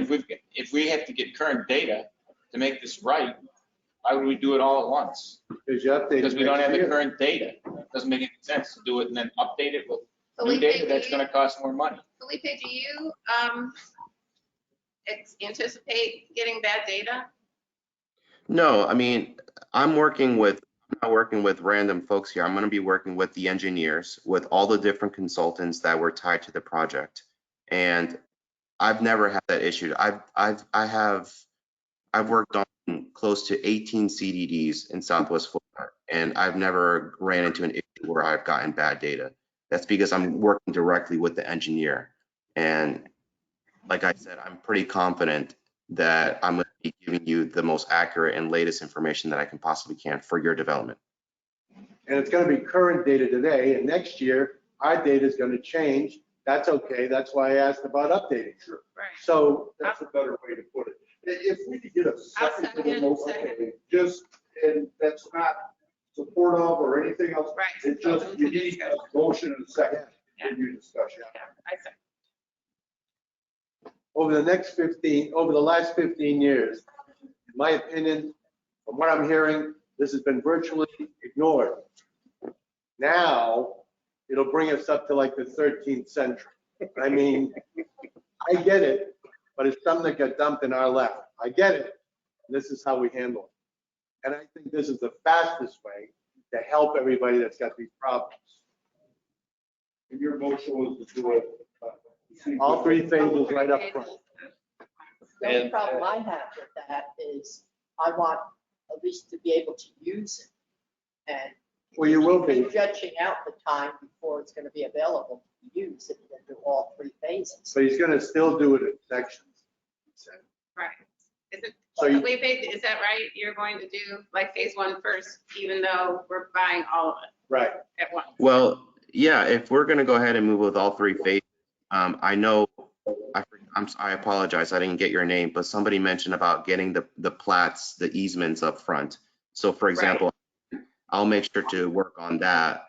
if we have to get current data to make this right, why would we do it all at once? Because you update. Because we don't have the next year. current data. It doesn't make any sense to do it and then update it with new Felipe, data do that's you- gonna cost more money. Felipe, do you anticipate getting bad data? No, I mean, I'm not working with random folks here. I'm going to be working with the engineers, with all the different consultants that were tied to the project. And I've never had that issue. I've worked on close to 18 CDDs in Southwest Florida, and I've never ran into an issue where I've gotten bad data. That's because I'm working directly with the engineer. And like I said, I'm pretty confident that I'm going to be giving you the most accurate and latest information that I can possibly can for your development. And it's going to be current data today, and next year, our data is going to change. That's okay. That's why I asked about updating. Sure. Right. So That's a better way to put it. If we could get a I'll second to the second, motion, second. okay, just, and that's not supportive or anything else. Right. It's just, you need a motion and a second, and you discussion. Yeah, I think. over the last 15 years, in my opinion, from what I'm hearing, this has been virtually ignored. Now, it'll bring us up to like the 13th century. I mean, I get it, but it's something that got dumped in our lap. I get it. This is how we handle it. And I think this is the fastest way to help everybody that's got these problems. And your motion was to do it. All three phases right up front. The only And- problem I have with that is I want at least to be able to use it. And Well, you will keep be. Stretching out the time before it's going to be available to use it and do all three phases. So he's gonna still do it in sections. he said. Right. Is it, So you- Felipe, is that right? You're going to do like phase one first, even though we're buying all of it Right. at once? Well, yeah, if we're going to go ahead and move with all three phases, I know, I apologize, I didn't get your name, but somebody mentioned about getting the plats, the easements up front. So for example, I'll make sure to work on that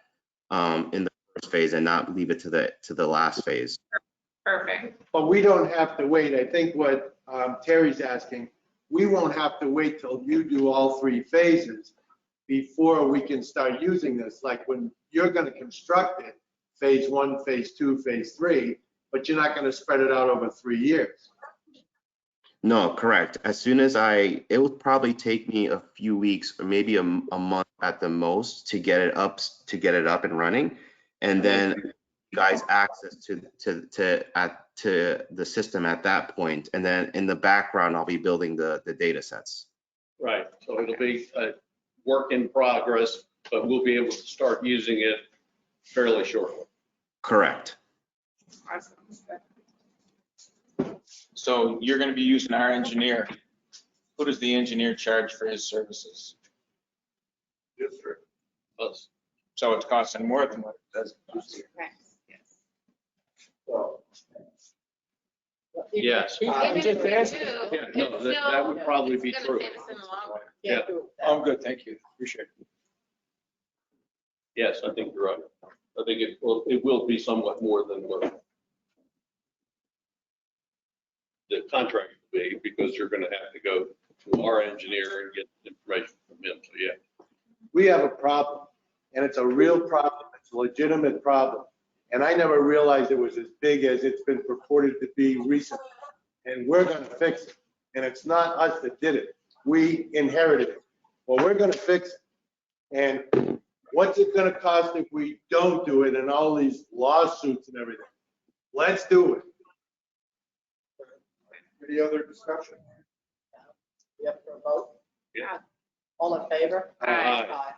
in the first phase and not leave it to the last phase. Perfect. But we don't have to wait. I think what Terry's asking, we won't have to wait till you do all three phases before we can start using this. Like when you're gonna construct it, phase one, phase two, phase three, but you're not gonna spread it out over 3 years. No, correct. As soon as it will probably take me a few weeks or maybe a month at the most to get it up and running. And then you guys access to the system at that point. And then in the background, I'll be building the data sets. Right, so it'll be a work in progress, but we'll be able to start using it fairly shortly. Correct. Awesome. So you're going to be using our engineer. Who does the engineer charge for his services? District. Us. So it's costing more than what it does cost. Correct, yes. So, Yes. Even if just we asking. do, Yeah, no, it's that would still- probably be it's true. gonna save us in the long run. Can't do it with that. Oh, good, thank you, appreciate it. Yes, I think you're right. I think it will be somewhat more than what the contract will be, because you're going to have to go to our engineer and get information from him. So, yeah. We have a problem, and it's a real problem. It's a legitimate problem. And I never realized it was as big as it's been purported to be recently. And we're gonna fix it. And it's not us that did it. We inherited it. Well, we're gonna fix it. And what's it gonna cost if we don't do it and all these lawsuits and everything? Let's do it. any other discussion? You have to vote? Yeah. All in favor? Aye.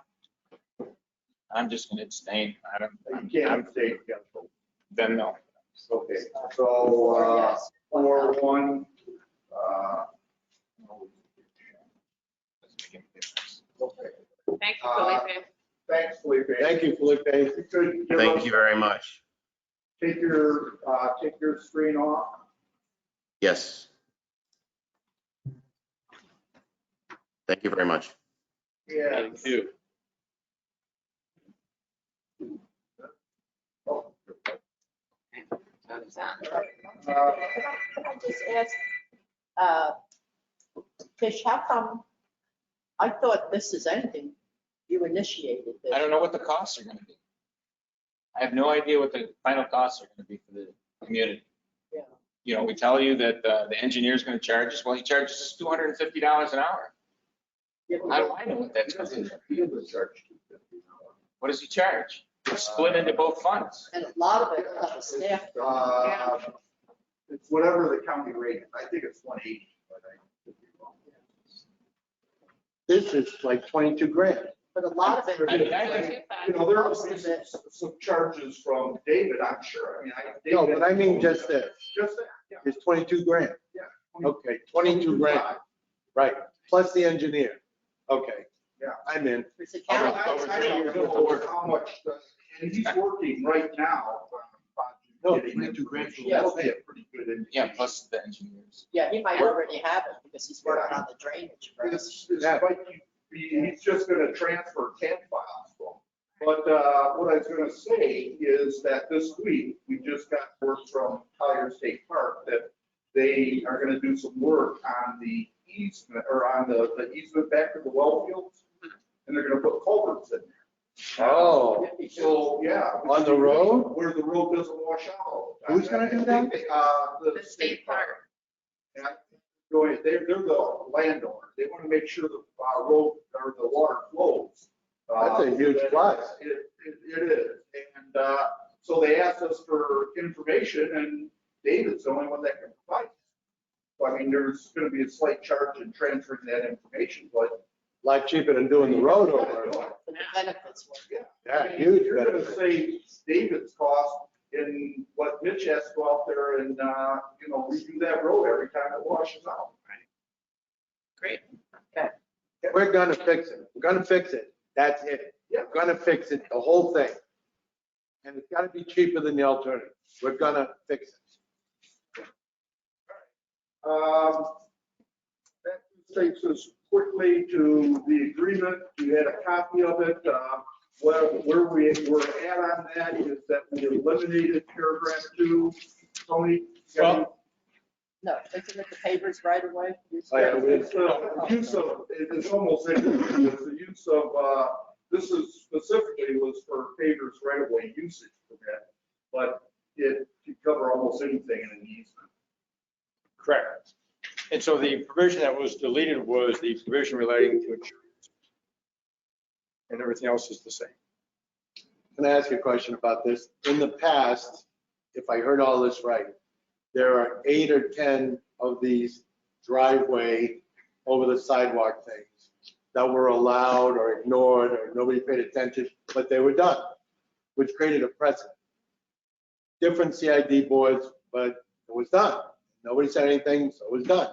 I'm just going to abstain. You can't abstain, council. Then no. Okay, Or so, yes? 4-1, okay. Thank you, Felipe. Thanks, Felipe. Thank you, Felipe. If you could give Thank us- you very much. Take your screen off. Yes. Thank you very much. Yeah. Thank you. Oh, So it's on. Can I just ask, Fish, how come, I thought this is anything, you initiated this. I don't know what the costs are going to be. I have no idea what the final costs are going to be for the community. Yeah. You know, we tell you that the engineer's going to charge us, well, he charges us $250 an hour. How do I know what that's going to be? What does he charge? It's split into both funds. And a lot of it will have a staff. It's whatever the county rate is. I think it's 180. But I could be wrong. This is like 22 grand. But a lot of it. You know, there was some charges from David, I'm sure. I mean, No, but I mean just this. Just that, yeah. It's 22 grand. Yeah. Okay, 22 grand. Right, plus the engineer. Okay. Yeah. I'm in. There's a I county. don't know how much, and he's working right now. No, Getting 22 grand for That'll that. be a pretty good indication. Yeah, plus the engineers. Yeah, he might already have it because he's working on the drainage. for us. He's just gonna transfer CAD files from. But what I was gonna say is that this week, we just got word from Collier State Park that they are gonna do some work on the easement, or on the easement back to the well fields. And they're gonna put culverts in there. Oh, So, yeah. On the road? Where the road doesn't wash out. Who's gonna do that? The state park. And they're the landowner. They want to make sure the road or the water flows. That's a huge plus. It is. And so they asked us for information, and David's the only one that can provide it. So I mean, there's going to be a slight charge in transferring that information, but. a lot cheaper than doing the road over. For the benefits. Yeah, huge You're going to benefit. save David's cost in what Mitch has to go out there and, redo that road every time it washes out. Great. We're gonna fix it. We're gonna fix it. That's it. Yeah. We're gonna fix it, the whole thing. And it's gotta be cheaper than the alternative. We're gonna fix it. That takes us quickly to the agreement. You had a copy of it. Where we're at on that is that we eliminated paragraph 2. Tony? you got any- No, isn't it the pavers right away? Oh, yeah, It's the use of, it's almost, it's the use of, this is specifically was for pavers right of way usage permit, but it could cover almost anything in an easement. Correct. And so the provision that was deleted was the provision relating to insurance. And everything else is the same. Can I ask you a question about this? In the past, if I heard all this right, there are 8 or 10 of these driveway over the sidewalk things that were allowed or ignored or nobody paid attention, but they were done, which created a precedent. Different CID boards, but it was done. Nobody said anything, so it was done.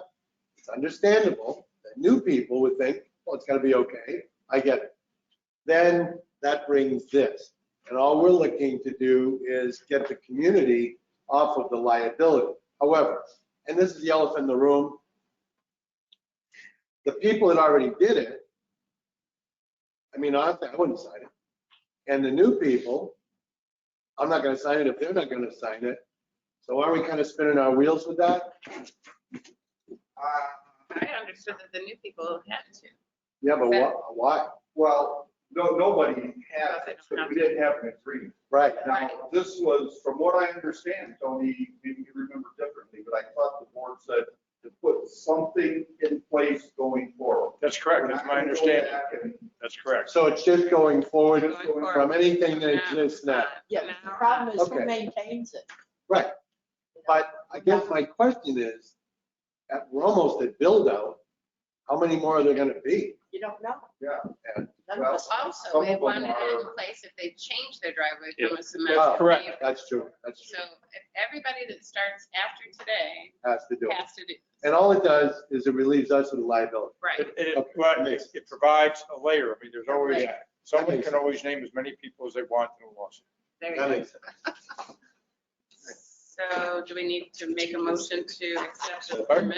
It's understandable that new people would think, well, it's gonna be okay. I get it. Then that brings this. And all we're looking to do is get the community off of the liability. However, and this is the elephant in the room, the people that already did it, I mean, honestly, I wouldn't sign it. And the new people, I'm not gonna sign it if they're not gonna sign it. So are we kind of spinning our wheels with that? I understood that the new people had to. Yeah, but why? Well, no, nobody had it, so we didn't have an agreement. Right. Now, this was, from what I understand, Tony, maybe you remember differently, but I thought the board said to put something in place going forward. That's correct. That's my understanding. That's correct. So it's just going forward Going forward. from anything that exists now. Yeah, the problem is who Okay. maintains it? Right. But I guess my question is, we're almost at build out. How many more are there gonna be? You don't know. Yeah. None of us know. Also, Some they of them wanted it in are- place if they change their driveway Yeah. from a cement. Well, correct. paved. That's true. That's So true. if everybody that starts after today Has to do it. has to do. And all it does is it relieves us of the liability. Right. It provides a layer. I mean, there's always, Layer. someone makes can always name as many people as they want in a lawsuit. There you That go. makes sense. So do we need to make a motion to accept the Pardon?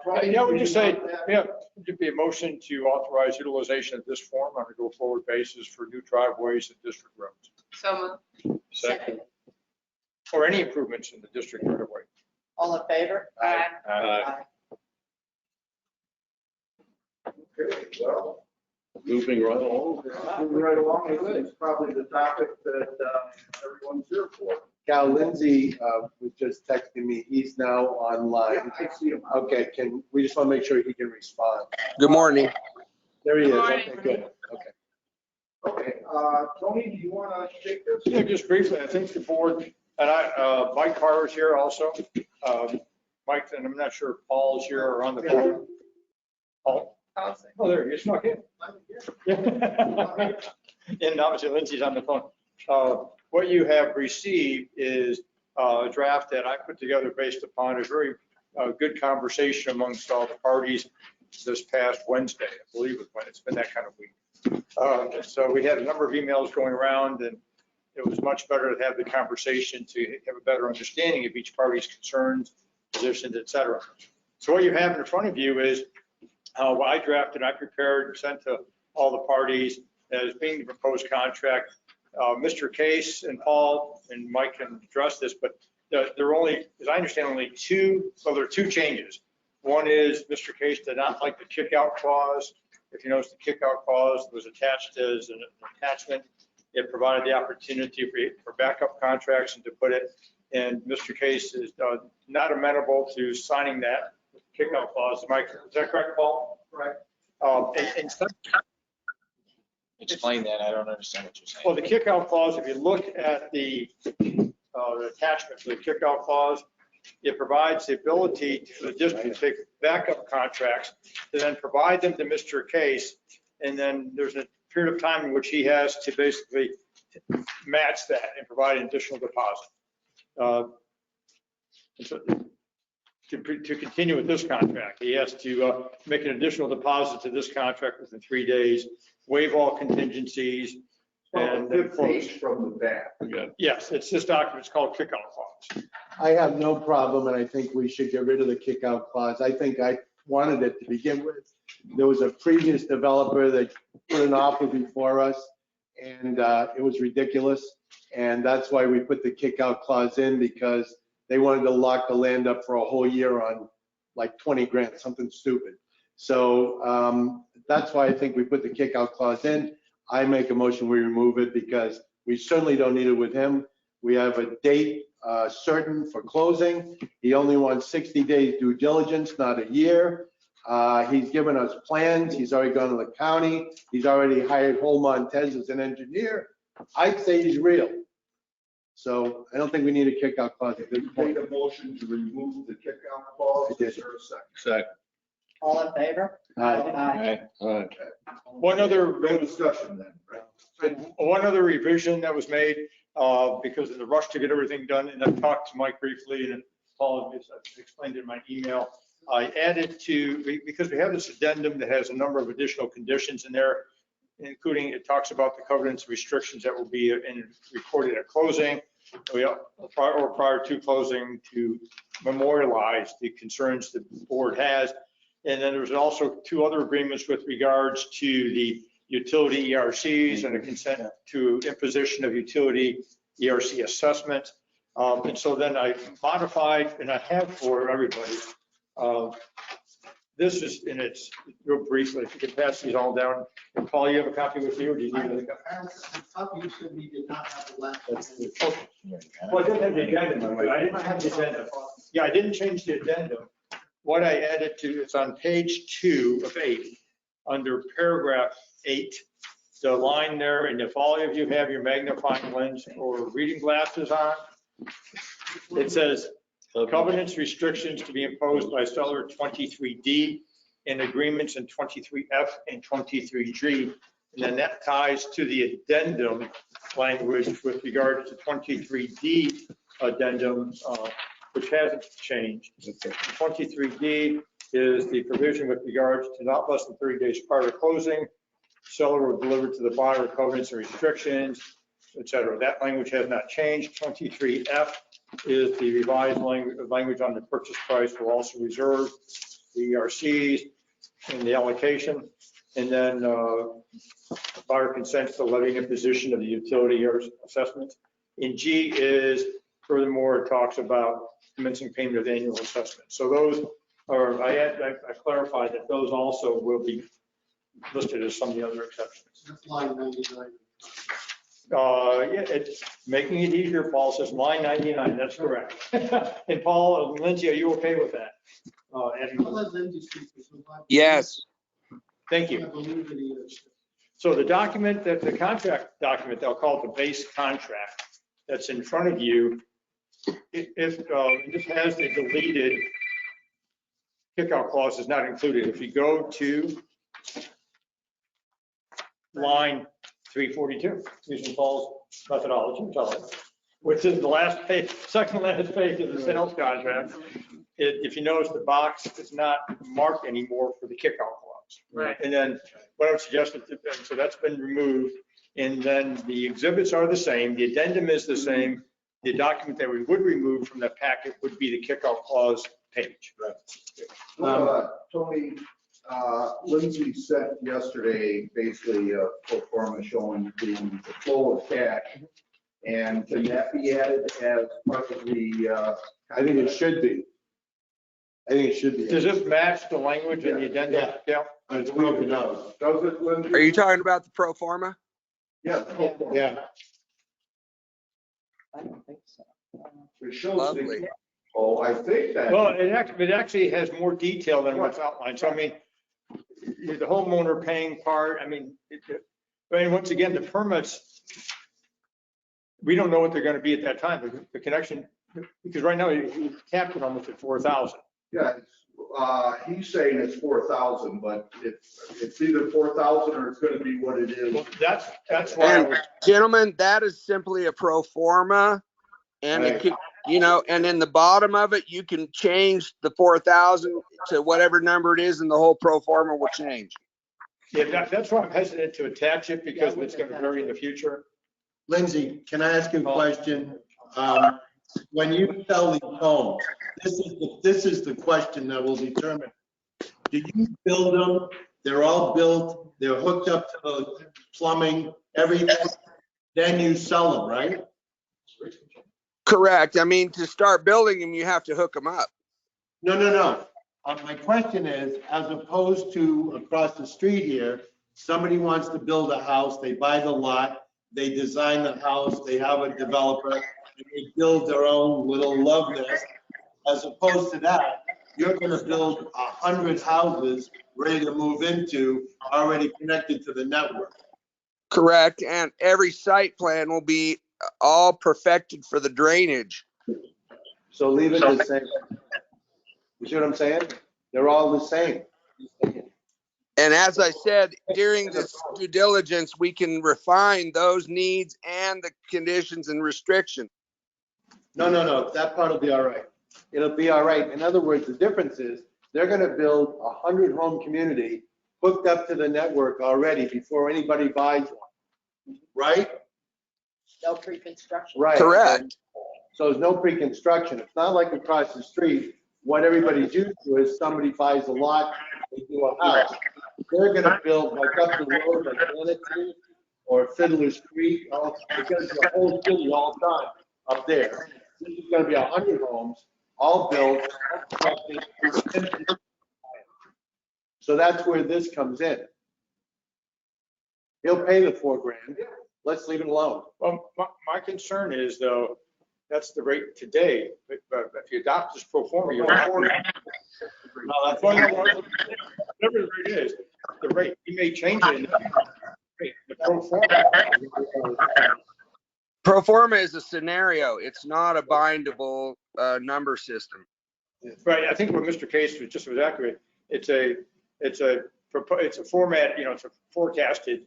permit? Yeah, we just say, yeah, it'd be a motion to authorize utilization of this form on a go-forward basis for new driveways and district roads. So moved. Second. Or any improvements in the district right away. All in favor? Aye. Aye. Okay, well, Moving right along. moving right along, this is probably the topic that everyone's here for. Cal Lindsay was just texting me. He's now online. I see him. Okay, we just want to make sure he can respond. Good morning. There he is. Good morning. Okay, good. Okay. Okay, Tony, do you want to take this? Yeah, just briefly, I think the board, and Mike Carr is here also. Mike, and I'm not sure if Paul's here or on the phone. Paul? Oh, there, you snuck in. And obviously Lindsay's on the phone. What you have received is a draft that I put together based upon a very good conversation amongst all the parties this past Wednesday, I believe it was. It's been that kind of week. So we had a number of emails going around, and it was much better to have the conversation to have a better understanding of each party's concerns, positions, et cetera. So what you have in front of you is what I drafted, I prepared and sent to all the parties as being the proposed contract. Mr. Case and Paul and Mike can address this, but there are only, as I understand, only two, so there are two changes. One is Mr. Case did not like the kick-out clause. If you notice, the kick-out clause was attached as an attachment. It provided the opportunity for backup contracts and to put it, and Mr. Case is not amenable to signing that kick-out clause. Mike, is that correct, Paul? Right. And some, Explain that. I don't understand what you're saying. well, the kick-out clause, if you look at the attachment to the kick-out clause, it provides the ability for the district to take backup contracts and then provide them to Mr. Case. And then there's a period of time in which he has to basically match that and provide an additional deposit. And so to continue with this contract, he has to make an additional deposit to this contract within 3 days, waive all contingencies, and then Fifth close. page from the back. Yes, it's this document. It's called kick-out clause. I have no problem, and I think we should get rid of the kick-out clause. I think I wanted it to begin with. There was a previous developer that put an offer before us, and it was ridiculous. And that's why we put the kick-out clause in, because they wanted to lock the land up for a whole year on like 20 grand, something stupid. So that's why I think we put the kick-out clause in. I make a motion, we remove it, because we certainly don't need it with him. We have a date certain for closing. He only wants 60 days due diligence, not a year. He's given us plans. He's already gone to the county. He's already hired Hol Montez as an engineer. I'd say he's real. So I don't think we need a kick-out clause at this You point. made a motion to remove the kick-out clause. I did. Is there a second? Second. All in favor? Aye. One other, No discussion then, right? one other revision that was made because of the rush to get everything done, and I talked to Mike briefly, and Paul explained in my email, I added because we have this addendum that has a number of additional conditions in there, including it talks about the covenants and restrictions that will be recorded at closing, or prior to closing, to memorialize the concerns the board has. And then there's also 2 other agreements with regards to the utility ERCs and a consent to imposition of utility ERC assessment. And so then I modified, and I have for everybody, this is, and it's real briefly, if you could pass these all down. And Paul, you have a copy with you, or do you need it? You said we did not have the last. Well, I didn't have the addendum. I didn't have the addendum. Yeah, I didn't change the addendum. What I added to, it's on page 2 of 8, under paragraph 8, the line there, and if all of you have your magnifying lens or reading glasses on, it says covenants, restrictions to be imposed by seller 23D and agreements in 23F and 23G. And then that ties to the addendum language with regard to 23D addendum, which hasn't changed. 23D is the provision with regards to not less than 30 days prior to closing, seller will deliver to the buyer covenants and restrictions, et cetera. That language has not changed. 23F is the revised language on the purchase price will also reserve the ERCs and the allocation. And then buyer consents to levying imposition of the utility assessment. In G is, furthermore, it talks about commencing payment of the annual assessment. So those are, I clarified that those also will be listed as some of the other exceptions. Line 99. Yeah, it's making it easier. Paul says line 99, that's correct. And Paul, Lindsay, are you okay with that? Yes. Thank you. So the document, the contract document, they'll call it the base contract that's in front of you. If this has the deleted kickout clause is not included. If you go to line 342, using Paul's methodology, which is the last page, second last page of the sales contract. If you notice, the box is not marked anymore for the kickout clause. Right. And then what I would suggest, so that's been removed. And then the exhibits are the same. The addendum is the same. The document that we would remove from the packet would be the kickout clause page. Tony, Lindsay sent yesterday basically a pro forma showing the flow of cash. And can that be added as part of the? I think it should be. I think it should be. Does this match the language in the addendum? Yeah. It's broken out. Does it, Lindsay? Are you talking about the pro forma? Yeah. Yeah. I don't think so. It shows. Lovely. Oh, I think that. Well, it actually has more detail than what's outlined. So I mean, the homeowner paying part, I mean, once again, the permits, we don't know what they're going to be at that time. The connection, because right now you capped it almost at 4,000. Yeah, he's saying it's 4,000, but it's either 4,000 or it's going to be what it is. Well, that's why. And gentlemen, that is simply a pro forma. And it could, you know, and in the bottom of it, you can change the 4,000 to whatever number it is and the whole pro forma will change. Yeah, that's why I'm hesitant to attach it because it's going to vary in the future. Lindsay, can I ask you a question? When you sell these homes, this is the question that will determine. Do you build them? They're all built, they're hooked up to the plumbing, everything, then you sell them, right? Correct. I mean, to start building them, you have to hook them up. No. My question is, as opposed to across the street here, somebody wants to build a house, they buy the lot, they design the house, they have a developer, and they build their own little love nest. As opposed to that, you're gonna build 100 houses ready to move into, already connected to the network. Correct. And every site plan will be all perfected for the drainage. So leave it the same. You see what I'm saying? They're all the same. And as I said, during this due diligence, we can refine those needs and the conditions and restrictions. No, that part will be all right. it'll be all right. In other words, the difference is they're gonna build a 100-home community hooked up to the network already before anybody buys one, right? No pre-construction. Right. Correct. So there's no pre-construction. It's not like across the street. What everybody's used to is somebody buys a lot, they do a house. They're gonna build like up the road, like Lennox or Fiddler's Creek, because the whole city all done up there. This is gonna be 100 homes, all built, all constructed. So that's where this comes in. He'll pay the $4,000. Let's leave it alone. Well, my concern is though, that's the rate today, but if you adopt this pro forma, you'll afford it. No, that's Whatever the rate is, the rate, you may change it in the pro forma. Pro forma is a scenario. It's not a bindable number system. Right, I think what Mr. Case was accurate. It's a format, it's a forecasted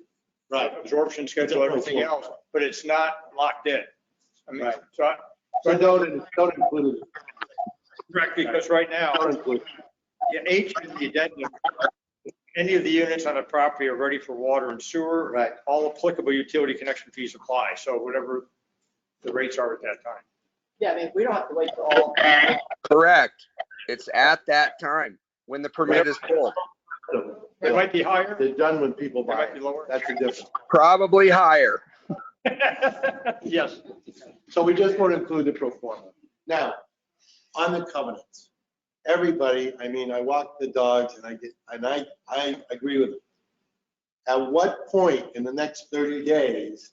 absorption schedule, everything else, but it's not locked in. I mean, Right. so don't include it. correct, because right now, Don't include it. H in the addendum, any of the units on the property are ready for water and sewer. Right. All applicable utility connection fees apply. So whatever the rates are at that time. Yeah, I mean, we don't have to wait for all. Correct. It's at that time when the permit is pulled. It might be higher, They're done when people it buy might be it. lower. That's the difference. Probably higher. Yes. So we just want to include the pro forma. Now, on the covenants, everybody, I mean, I walk the dogs and I agree with them. At what point in the next 30 days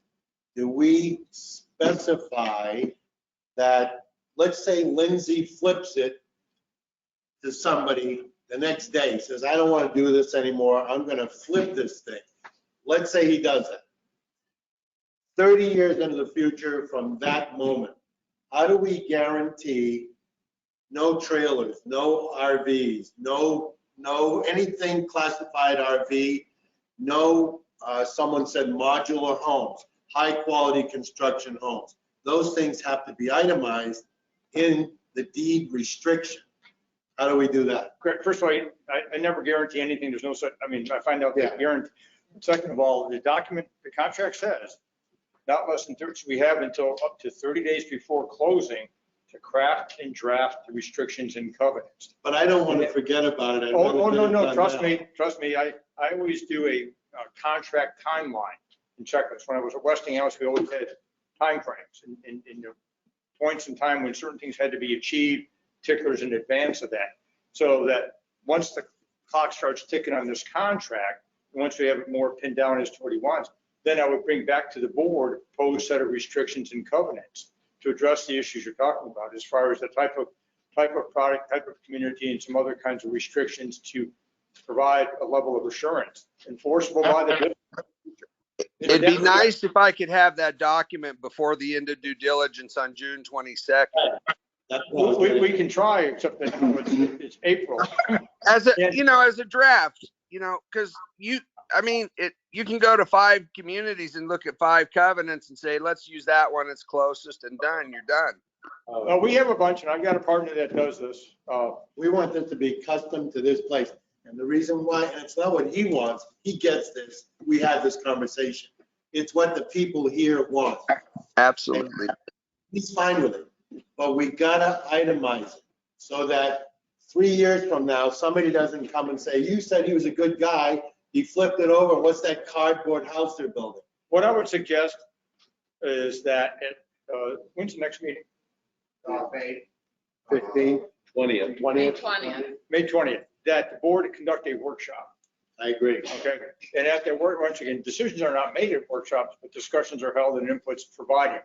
do we specify that, let's say Lindsay flips it to somebody the next day, says, I don't want to do this anymore, I'm going to flip this thing. Let's say he does it. 30 years into the future from that moment, how do we guarantee no trailers, no RVs, no anything classified RV, no, someone said modular homes, high quality construction homes. Those things have to be itemized in the deed restriction. How do we do that? Correct. First of all, I never guarantee anything. There's no such, I mean, I find out Yeah. that guarantee. Second of all, the document, the contract says, not less than 30, we have until up to 30 days before closing to craft and draft the restrictions and covenants. But I don't want to forget about it. I've never Oh, no, been done trust that. me. I always do a contract timeline and checklist. When I was at Westinghouse, we always had timeframes and the points in time when certain things had to be achieved, ticklers in advance of that. So that once the clock starts ticking on this contract, once we have it more pinned down as to what he wants, then I would bring back to the board a proposed set of restrictions and covenants to address the issues you're talking about, as far as the type of product, type of community, and some other kinds of restrictions to provide a level of assurance enforceable by the business. It'd be nice if I could have that document before the end of due diligence on June 22nd. We can try, except that it's April. As a draft, because you can go to 5 communities and look at 5 covenants and say, let's use that one. It's closest and done. You're done. We have a bunch, and I've got a partner that does this. We want this to be custom to this place. And the reason why, and it's not what he wants, he gets this. We had this conversation. It's what the people here want. Absolutely. And he's fine with it, but we gotta itemize it so that 3 years from now, somebody doesn't come and say, you said he was a good guy. He flipped it over. What's that cardboard house they're building? What I would suggest is that, when's the next meeting? May 15th, 20th. 20th. May 20th, that the board conduct a workshop. I agree. Okay, and at that work, once again, decisions are not made at workshops, but discussions are held and inputs provided.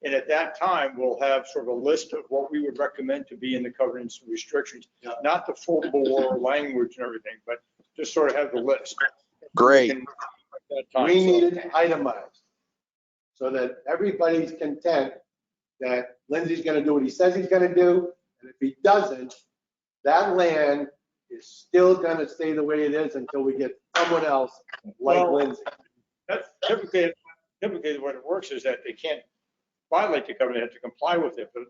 And at that time, we'll have sort of a list of what we would recommend to be in the covenants and restrictions, Yeah. not the full bore language and everything, but just sort of have the list. Great. And at that time, We so- need it itemized so that everybody's content that Lindsay's gonna do what he says he's gonna do. And if he doesn't, that land is still gonna stay the way it is until we get someone else like Well, Lindsay. That's typically what it works is that they can't violate the covenant, they have to comply with it. But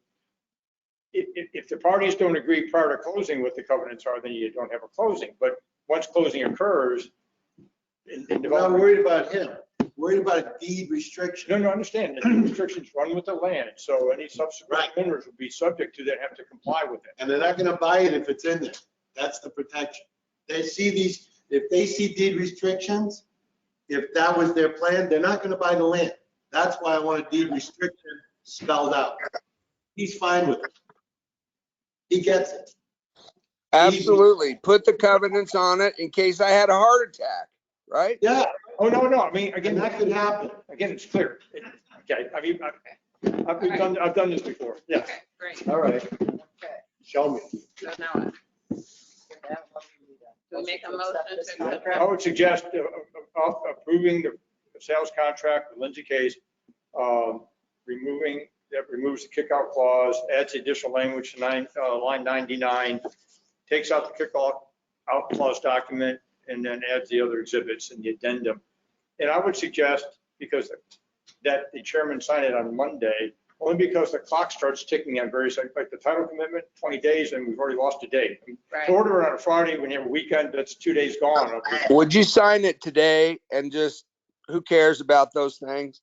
if the parties don't agree prior to closing what the covenants are, then you don't have a closing. But once closing occurs, in I'm not development, worried about him, worried about a deed restriction. no, understand, the restrictions run with the land, so any subsequent owners will be subject to that, have to comply with it. And they're not gonna buy it if it's in there. That's the protection. They see these, if they see deed restrictions, if that was their plan, they're not gonna buy the land. That's why I want a deed restriction spelled out. He's fine with it. He gets it. Absolutely. Put the covenants on it in case I had a heart attack, right? Yeah, Oh, no, I mean, and again, that could happen. again, it's clear. Okay, I mean, I've done this before, yes. Okay, great. All right, show me. So now what? Do we make a motion to accept? I would suggest approving the sales contract with Lindsay Case, removes the kickout clause, adds additional language to line 99, takes out the kickout clause document, and then adds the other exhibits in the addendum. And I would suggest, because that the chairman signed it on Monday, only because the clock starts ticking on various, like the title commitment, 20 days, and we've already lost a day. Right. To order it on a Friday, when you have a weekend, that's 2 days gone. Would you sign it today and just, who cares about those things?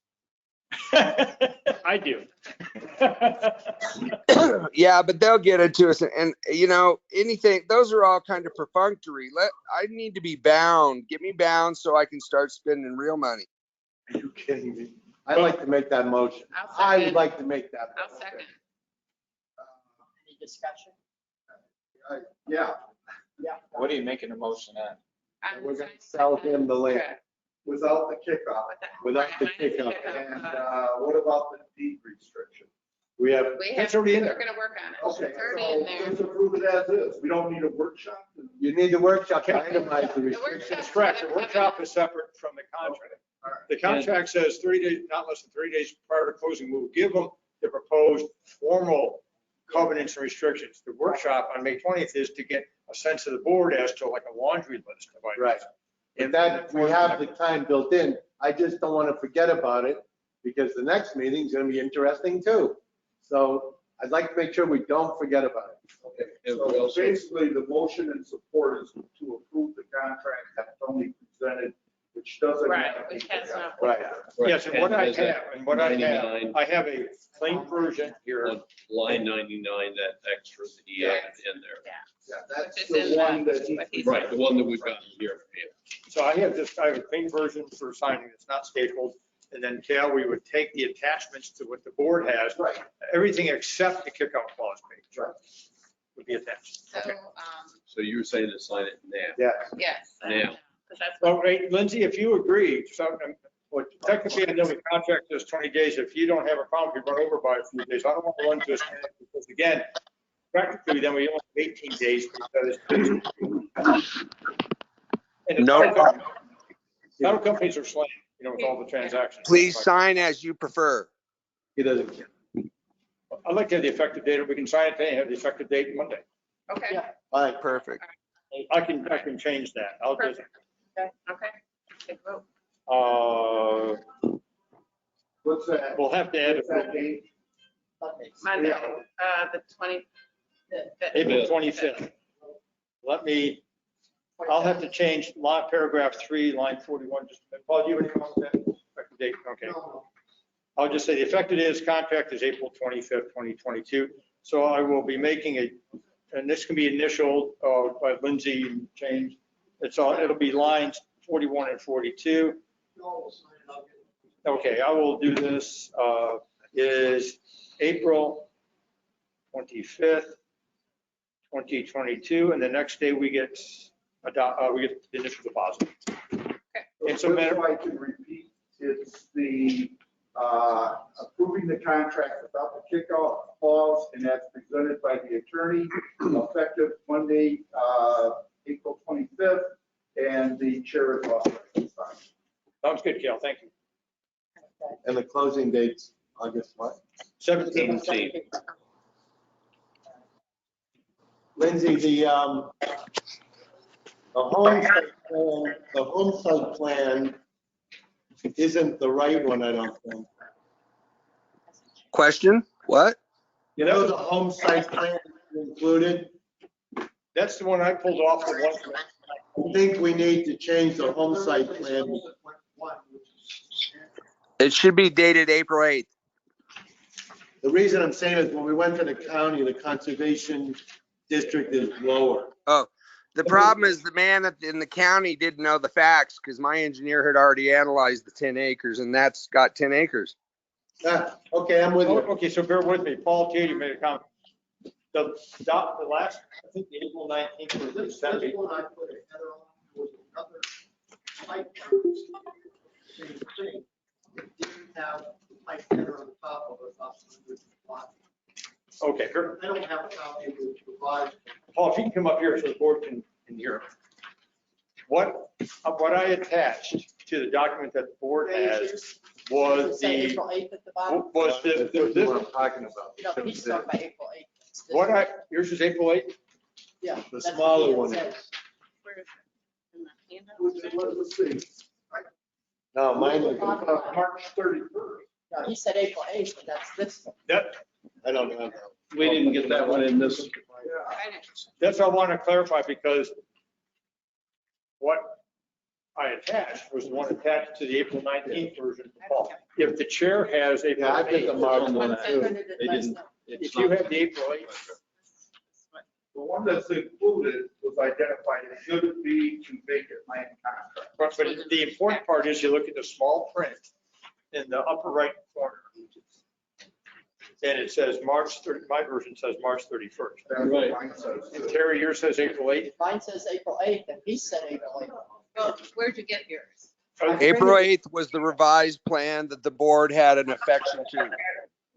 I do. Yeah, but they'll get it to us. And you know, anything, those are all kind of perfunctory. I need to be bound. Get me bound so I can start spending real money. Are you kidding me? I'd like to make that motion. I'll I would second. like to make that. I'll motion. second. Any discussion? Yeah, What are you making a motion on? I'm we're gonna signing sell that. him the land Okay. Without the kickoff. without the Minus the kickoff. kickoff. And what about the deed restriction? We have, We have, That's already in we're there. gonna work on it. Okay, It's already in so there. let's approve it as is. We don't need a workshop. you need the workshop to itemize the The restrictions. workshop- That's correct. The workshop is separate from the contract. The contract says 30 days, not less than 3 days prior to closing, we'll give them the proposed formal covenants and restrictions. The workshop on May 20th is to get a sense of the board as to like a laundry list of items. Right. And that, we have the time built in. I just don't want to forget about it because the next meeting's going to be interesting too. So I'd like to make sure we don't forget about it. Okay, And so we also- basically, the motion and support is to approve the contract that Tony presented, which doesn't. Right, have which any has no. Right. Yes, and what I has that have, I have a plain version here. on line 99, that extra that he added in there. Yeah, that's Which is the in one the- that he. what he Right, the one that we've got here. So I have a clean version for signing. It's not stapled. And then Cal, we would take the attachments to what the board has, Right. everything except the kickout clause page. Right. Would be attached. So, So you were saying to sign it now? Yeah. yes. Now. Because that's Well, wait, Lindsay, if you agree, so technically I know the contract says 20 days. If you don't have a problem, we run over by a few days. I don't want to run to a stand because again, practically then we only have 18 days because. And the No title companies are slammed, with all the transactions. Please sign as you prefer. He doesn't care. I'd like to have the effective date. We can sign it today and have the effective date Monday. Okay, Yeah. Fine. Perfect. I can change that. I'll just, okay. Take a vote. What's that? we'll have to add What's that date? Monday, the 20. April 25th. I'll have to change paragraph 3, line 41. Just, Paul, do you have any comment on that? Effective date? Okay. I'll just say the effective date of this contract is April 25th, 2022. So I will be making and this can be initialed by Lindsay and changed. It'll be lines 41 and 42. Okay, I will do this. Is April 25th, 2022, and the next day we get the initial deposit. Just so I can repeat, it's the approving the contract without the kickoff clause, and that's presented by the attorney, effective Monday, April 25th, and the chair is authorized to sign. Sounds good, Cal. Thank you. And the closing date's August what? 17th. 17. Lindsay, the home site plan isn't the right one, I don't think. Question? What? You know, the home site plan included, That's the one I pulled off the one. I think we need to change the home site plan. It should be dated April 8th. The reason I'm saying is when we went to the county, the conservation district is lower. Oh, the problem is the man in the county didn't know the facts because my engineer had already analyzed the 10 acres and that's got 10 acres. Okay, I'm with you. Okay, so bear with me. Paul Katie made a comment. The last, I think the April 19th was the 70. Okay, sure. I don't have a copy to provide. Paul, if you can come up here so the board can hear. What I attached to the document that the board has was Say the, April 8th at the bottom. was This this, is what I'm talking about. No, he's talking about April 8th. what yours is April 8th? Yeah. The that's smaller what one he is. said. Where is it? In the handout? No, mine is, March 31st. No, he said April 8th, but that's this one. That, I don't know. We didn't get that one in this. I didn't- that's what I want to clarify because what I attached was the one attached to the April 19th version. Paul, if the chair has April Yeah, I did the 8th, March One one said- too. Printed it They last didn't- night. if you have the April 8th, The one that's included was identified, it should be to make it land contract. but the important part is you look at the small print in the upper right corner. And it says March 30, my version says March 31st. That's what mine says. And Terry, yours says April 8th. Mine says April 8th, and he said April 8th. Well, where'd you get yours? April 8th was the revised plan that the board had an affection to. That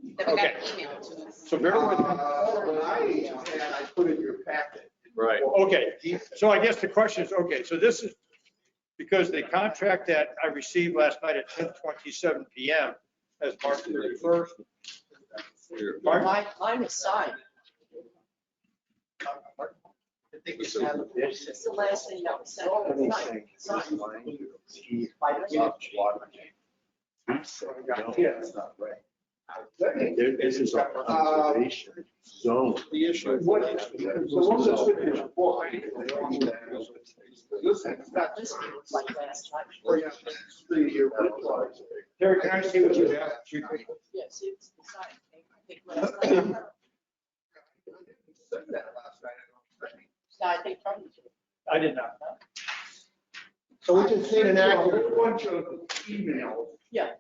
we got Okay. emailed to us. So bear with me. When I put in your packet. Right. Okay, so I guess the question is, okay, so this is because the contract that I received last night at 10:27 PM as March 31st. Yeah, mine is signed. It's the last thing that was sent. Signed. This is a conservation zone. The issue. The one that's in your book, this is not This one was like last night. the original. Terry, can I see what you have? Yes, it's signed. I think last night. Said that last night, I don't think. No, I think Tony did. I did not. So we just need an A accurate. whole bunch of emails, Yeah.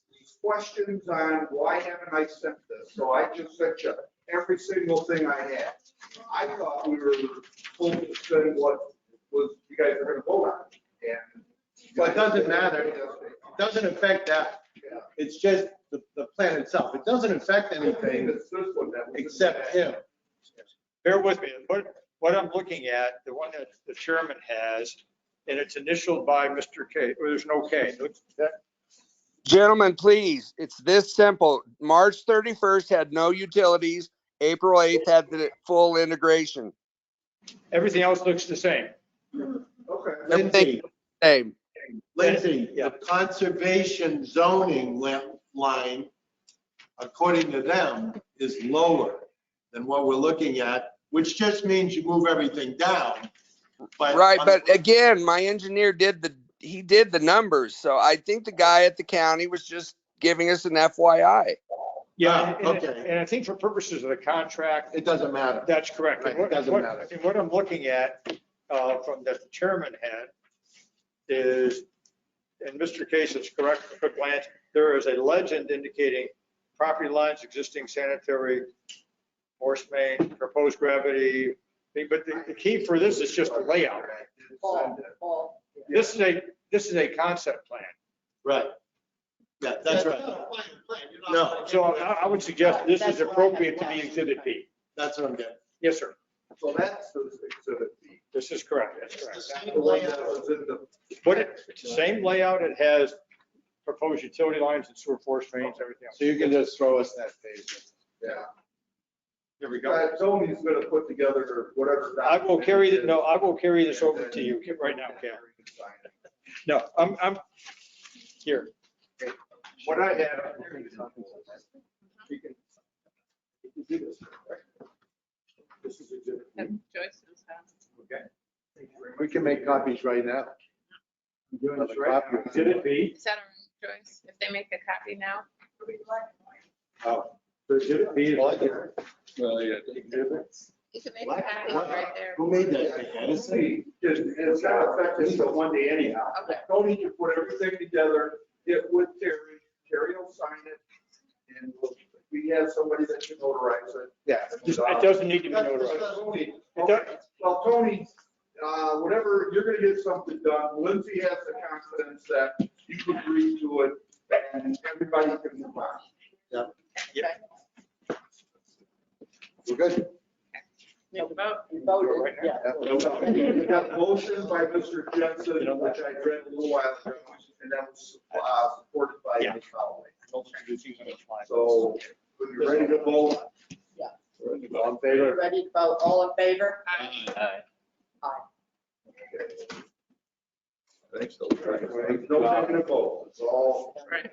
these questions on why haven't I sent this? So I just sent you every single thing I had. I thought we were supposed to send what was, you guys are gonna vote on. And. Well, it doesn't matter. It doesn't affect that. It's just the plan itself. It doesn't affect anything It's this one that was. except him. Bear with me. What I'm looking at, the one that the chairman has, and it's initialed by Mr. K, or there's no K. Gentlemen, please, it's this simple. March 31st had no utilities. April 8th had the full integration. Everything else looks the same. Okay. Lindsay, Same. Lindsay, Yeah. the conservation zoning line, according to them, is lower than what we're looking at, which just means you move everything down. Right, but again, my engineer did the numbers, so I think the guy at the county was just giving us an FYI. Yeah, okay. and I think for purposes of the contract, It doesn't matter. that's correct. Right, it doesn't matter. And what I'm looking at from that the chairman had is, and Mr. Case is correct, at a quick glance, there is a legend indicating property lines, existing sanitary, force main, proposed gravity. But the key for this is just the layout. Paul. This is a concept plan. Right. Yeah, that's right. No, So I would suggest this is appropriate to be Exhibit B. that's what I'm getting. Yes, sir. So that's the exhibit B. This is correct. That's correct. The one that was in the. But it's the same layout. It has proposed utility lines and sewer force mains, everything else. So you can just throw us that page. Yeah. Here we go. Tony's gonna put together whatever. I will carry I will carry this over to you right now, Ken. No, I'm here. What I have. We can make copies right now. I'm doing this Another right copy. now. Did it be? Is that our own choice? If they make a copy now? Oh, so did it be? Well, yeah. You can make a copy right there. Who made that? Let's see, it's not effective until Monday anyhow. Okay. Tony can put everything together, get with Terry, Terry will sign it, and we have somebody that can notarize it. Yeah. It doesn't need to be notarized. Tony, well, Tony, whatever, you're gonna get something done. Lindsay has the confidence that you agree to it and everybody can move on. We're good. Take a vote. You voted, yeah. We got a motion by Mr. Jensen, which I read a little while ago, and that was supported by Ms. Holloway. So, when you're ready to vote. All in favor? Ready to vote, all in favor? Aye. Thanks, Bill. No taking a vote, it's all. Right.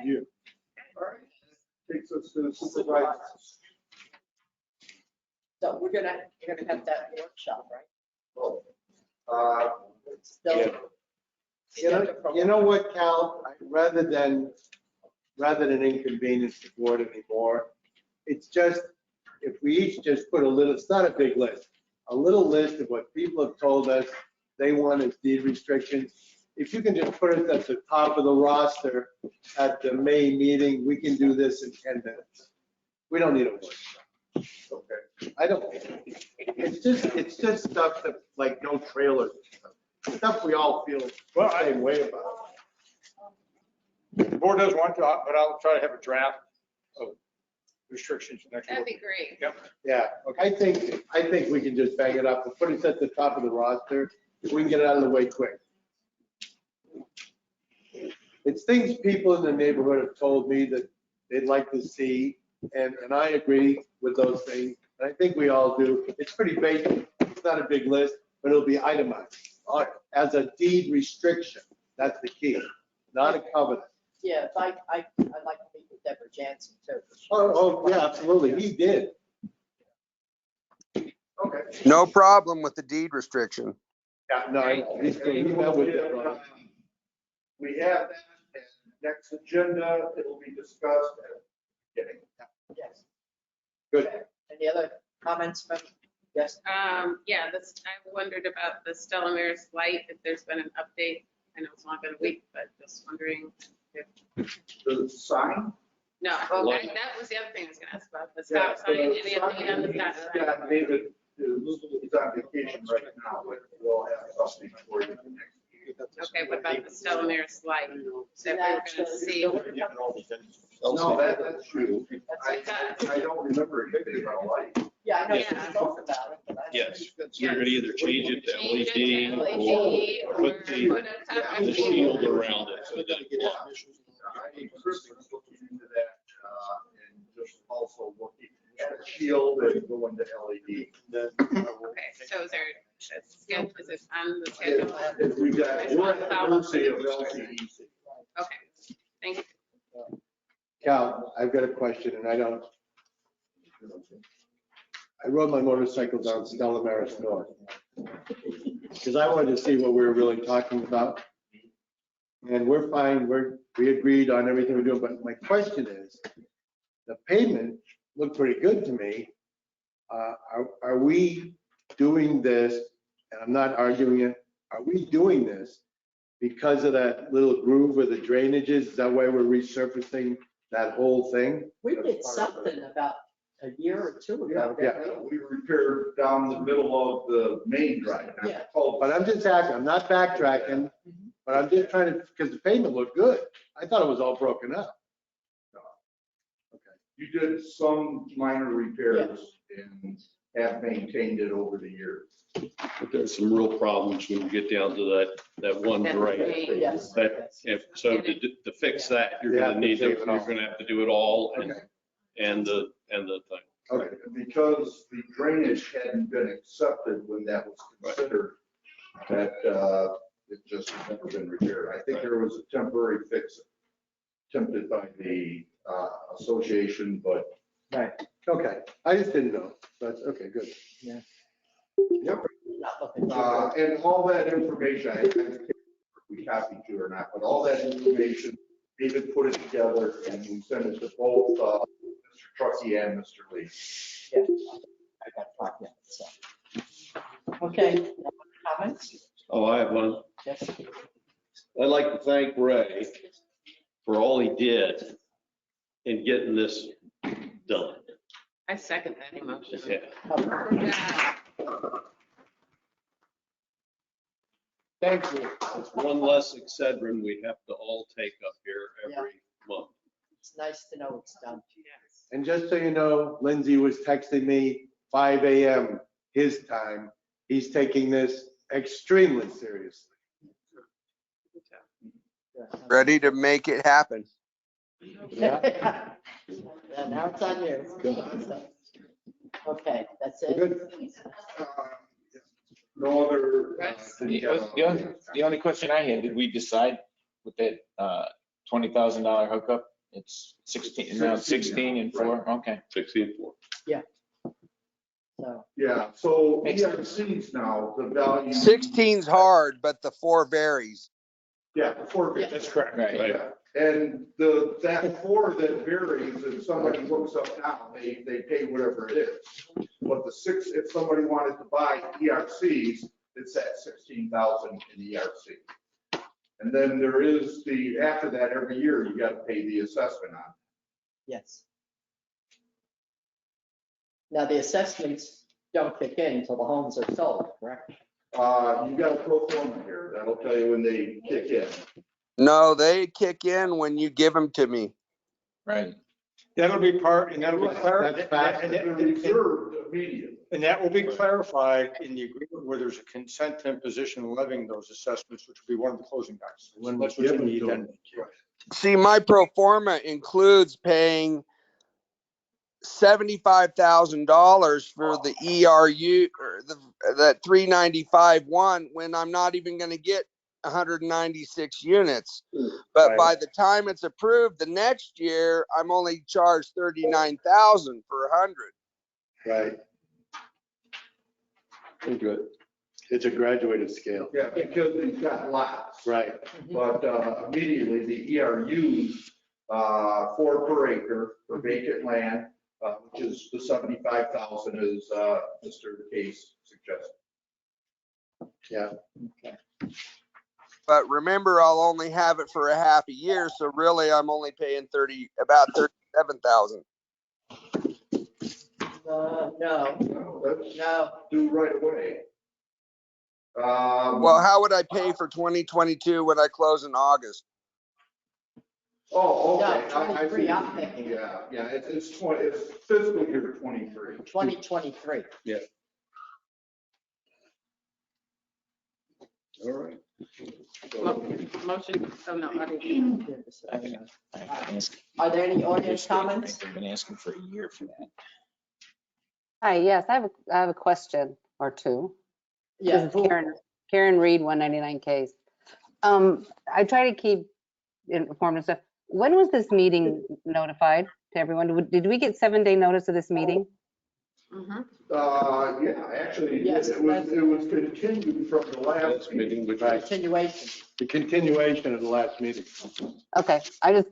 You. All right. Takes us to the supervisors. So we're gonna have that workshop, right? Oh, Still. You know what, Cal, rather than inconvenience the board anymore, it's just, if we each just put a little, it's not a big list, a little list of what people have told us they want as deed restrictions. If you can just put it at the top of the roster at the May meeting, we can do this in 10 minutes. We don't need a workshop. okay. I don't, it's just stuff that, like, no trailers, stuff we all feel Well, the same way about. The board does want to, but I'll try to have a draft of restrictions next That'd week. be great. Yep. Yeah, I think we can just bang it up and put it at the top of the roster. We can get it out of the way quick. It's things people in the neighborhood have told me that they'd like to see, and I agree with those things. And I think we all do. It's pretty basic. It's not a big list, but it'll be itemized as a deed restriction. That's the key, not a covenant. Yeah, I'd like to meet with Deborah Jansen too. Oh, yeah, absolutely. He did. Okay. No problem with the deed restriction. Yeah, no, he met with them. We have that, and next agenda, it will be discussed at the beginning. Yes. Good. Any other comments from, yes? Yeah, this, I wondered about the Stella Maris light, if there's been an update. I know it's only been a week, but just wondering if, The sign? no, well, that was the other thing I was gonna ask about, the stop sign, any update on the stop sign? Yeah, David is on vacation right now, but we'll have something for you next week. Okay, what about the Stella Maris light? So if we were gonna see, No, that's true. That's I don't remember anything about light. Yeah, I know we Yeah. spoke about it, but I. Yes, we're gonna either change it to change it LED to or LED or put the shield around it so that Chris is looking into that, and just also looking at shield and going to LED. Okay, so is there, is it on the schedule? If we got, we're at the mercy of LCD. Okay, thank you. Cal, I've got a question, and I rode my motorcycle down Stella Maris North because I wanted to see what we were really talking about. And we're fine, we agreed on everything we're doing, but my question is, the pavement looked pretty good to me. Are we doing this, and I'm not arguing it, are we doing this because of that little groove where the drainage is? Is that why we're resurfacing that whole thing? We did something about a year or two ago. Yeah. didn't We repaired down the middle of the main drive. Yeah. But I'm just asking, I'm not backtracking, but I'm just trying to, because the pavement looked good. I thought it was all broken up. You did some minor repairs and have maintained it over the years. But there's some real problems when you get down to that one That's drain. great. Yes. That, so to fix that, you're You gonna have to need to, save it all. you're gonna have to do it all Okay. and the thing. Okay. Because the drainage hadn't been accepted when that was considered, that it just has never been repaired. I think there was a temporary fix attempted by the association, but Right. Okay, I just didn't know, but, okay, good. Yep. Not looking too good. And all that information, I can't remember if we copied you or not, but all that information, David put it together and we sent it to both Mr. Truckee and Mr. Lee. Yeah, I got five minutes, so. Okay, comments? Oh, I have one. Yes. I'd like to thank Ray for all he did in getting this done. I second that emotion. Yeah. Thank you. It's one less Excedrin we have to all take up here every month. It's nice to know it's done. Yes. And just so you know, Lindsay was texting me 5 a.m. his time. He's taking this extremely seriously. Ready to make it happen. Yeah, now it's on you. Okay, that's it. Good. No other. The only question I had, did we decide with that $20,000 hookup? It's 16, now 16 and 4, okay. 16.4. So, Yeah, so Makes ERCs now, the value. 16's hard, but the 4 varies. Yeah, the 4 varies. That's correct. Right. Yeah. And that 4 that varies, if somebody looks up now, they pay whatever it is. But the 6, if somebody wanted to buy ERCs, it's at 16,000 in ERC. And then there is after that, every year, you got to pay the assessment on. yes. Now, the assessments don't kick in until the homes are sold, correct? You got a pro forma here, that'll tell you when they kick in. No, they kick in when you give them to me. Right. That'll be part, and that'll be That's clarified. fast. They're reserved immediately. And that will be clarified in the agreement where there's a consent to imposition levying those assessments, which will be one of the closing documents. When we That's what's give in them the to them. addendum. See, my pro forma includes paying $75,000 for the ERU or that 395-1 when I'm not even going to get 196 units. But by the time it's approved the next year, I'm only charged 39,000 for 100. Right. Good. It's a graduated scale. Yeah, because they've got lots. Right. But immediately the ERUs, 4 per acre for vacant land, which is the 75,000 as Mr. Case suggested. Yeah. But remember, I'll only have it for a half a year, so really I'm only paying about 37,000. No, No, that's no. due right away. Well, how would I pay for 2022 when I close in August? Oh, okay. No, 23, see. I'm thinking. Yeah, it's fiscal year 23. 2023. All right. Motion, oh no, I didn't. Are there any audience comments? They've been asking for a year for that. Hi, yes, I have a question or two. Yeah. This is Karen Reed, 199 Case. I try to keep informed and stuff. When was this meeting notified to everyone? Did we get 7-day notice of this meeting? Mhm. Yeah, actually, Yes, it was continued from the last meeting. Right. Continuation. The continuation of the last meeting. Okay, because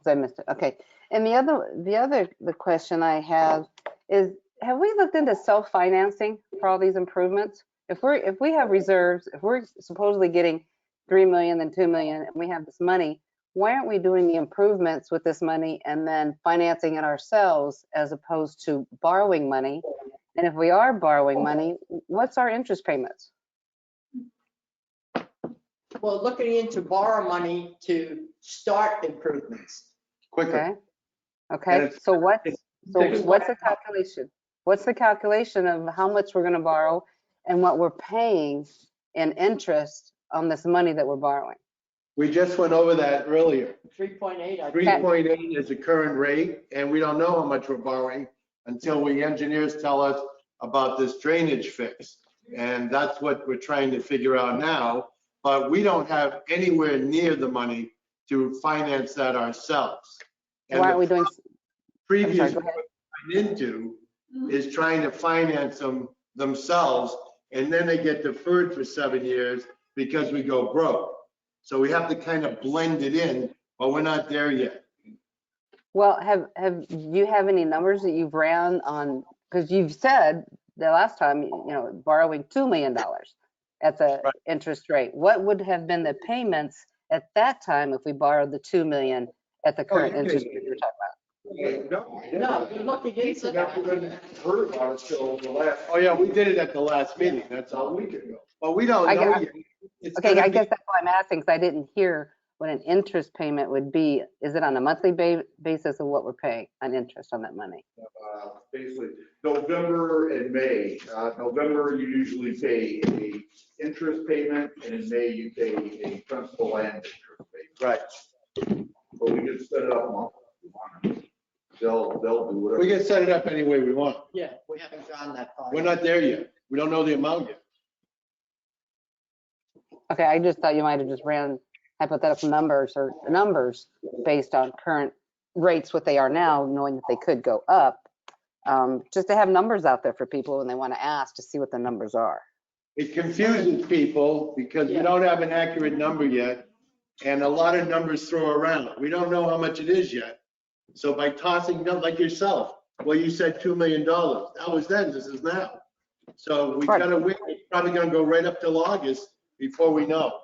I missed it. Okay. And the question I have is, have we looked into self-financing for all these improvements? If we have reserves, if we're supposedly getting 3 million and 2 million and we have this money, why aren't we doing the improvements with this money and then financing it ourselves as opposed to borrowing money? And if we are borrowing money, what's our interest payments? Well, looking into borrow money to start improvements. Quicker. Okay. So what's the calculation? What's the calculation of how much we're going to borrow and what we're paying in interest on this money that we're borrowing? We just went over that earlier. 3.8. I think. 3.8 is the current rate, and we don't know how much we're borrowing until the engineers tell us about this drainage fix. And that's what we're trying to figure out now, but we don't have anywhere near the money to finance that ourselves. And Why aren't we the doing, previous go ahead. board into is trying to finance them themselves, and then they get deferred for 7 years because we go broke. So we have to kind of blend it in, but we're not there yet. well, you have any numbers that you've ran on, because you've said the last time, borrowing $2 million at the Right. interest rate. What would have been the payments at that time if we borrowed the 2 million at the current you interest can- rate you're talking about? No, we're looking into that. Never been heard about it till the last. Oh, yeah, we did it at the last meeting, that's A all. week ago. But we don't I know got- yet. It's Okay, gonna I be- guess that's why I'm asking, because I didn't hear what an interest payment would be. Is it on a monthly basis of what we're paying on interest on that money? Basically, November and May. November, you usually pay a interest payment, and in May, you pay a principal and interest payment. Right. But we can set it up monthly. They'll do whatever. We can set it up any way we want. Yeah, we haven't gone that far. We're not there yet. We don't know the amount yet. Okay, I just thought you might have just ran hypothetical numbers based on current rates, what they are now, knowing that they could go up. Just to have numbers out there for people when they want to ask to see what the numbers are. It confuses people because we don't have an accurate number yet, and a lot of numbers throw around. We don't know how much it is yet. So by tossing them, like yourself, well, you said $2 million. That was then, this is now. So we Right. gotta wait. It's probably gonna go right up till August before we know.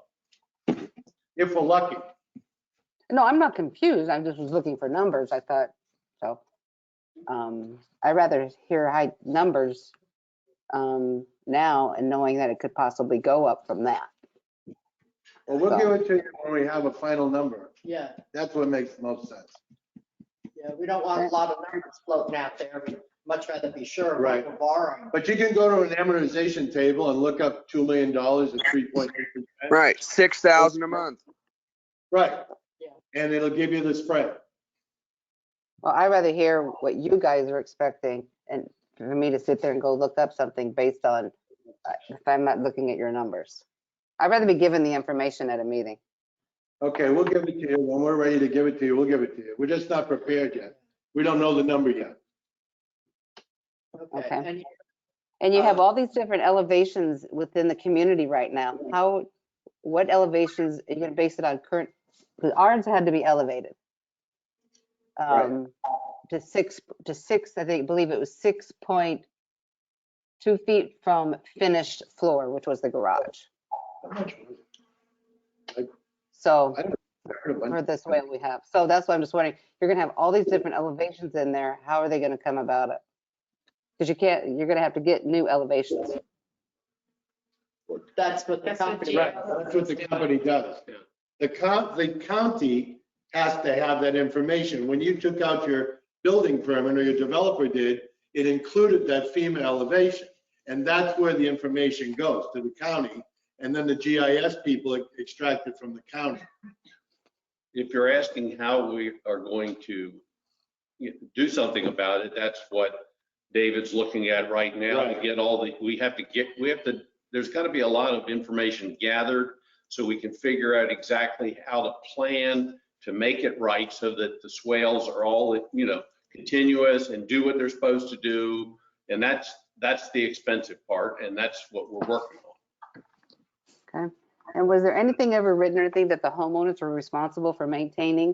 If we're lucky. No, I'm not confused. I just was looking for numbers. I thought, so. I'd rather hear high numbers now and knowing that it could possibly go up from that. Well, we'll give it to you when we have a final number. Yeah, That's what makes the most sense. yeah, we don't want a lot of numbers floating out there. We'd much rather be sure of Right. what we're borrowing. But you can go to an amortization table and look up $2 million at 3.2%. Right, 6,000 a month. Right. Yeah. And it'll give you the spread. Well, I'd rather hear what you guys are expecting and for me to sit there and go look up something based on, if I'm not looking at your numbers. I'd rather be given the information at a meeting. Okay, we'll give it to you. When we're ready to give it to you, we'll give it to you. We're just not prepared yet. We don't know the number yet. Okay. And And you have all these different elevations within the community right now. What elevations, are you gonna base it on current, because ours had to be elevated. To six, I think, believe it was 6.2 feet from finished floor, which was the garage. So for this way we have, so that's why I'm just wondering, you're gonna have all these different elevations in there. How are they gonna come about it? Because you're gonna have to get new elevations. that's what the That's what company. Right, that's what the company does. The county has to have that information. When you took out your building permit, or your developer did, it included that FEMA elevation. And that's where the information goes, to the county. And then the GIS people extract it from the county. If you're asking how we are going to do something about it, that's what David's looking at right now to Right. get there's got to be a lot of information gathered so we can figure out exactly how to plan to make it right so that the swales are all, continuous and do what they're supposed to do. And that's the expensive part, and that's what we're working on. Okay. And was there anything ever written or anything that the homeowners were responsible for maintaining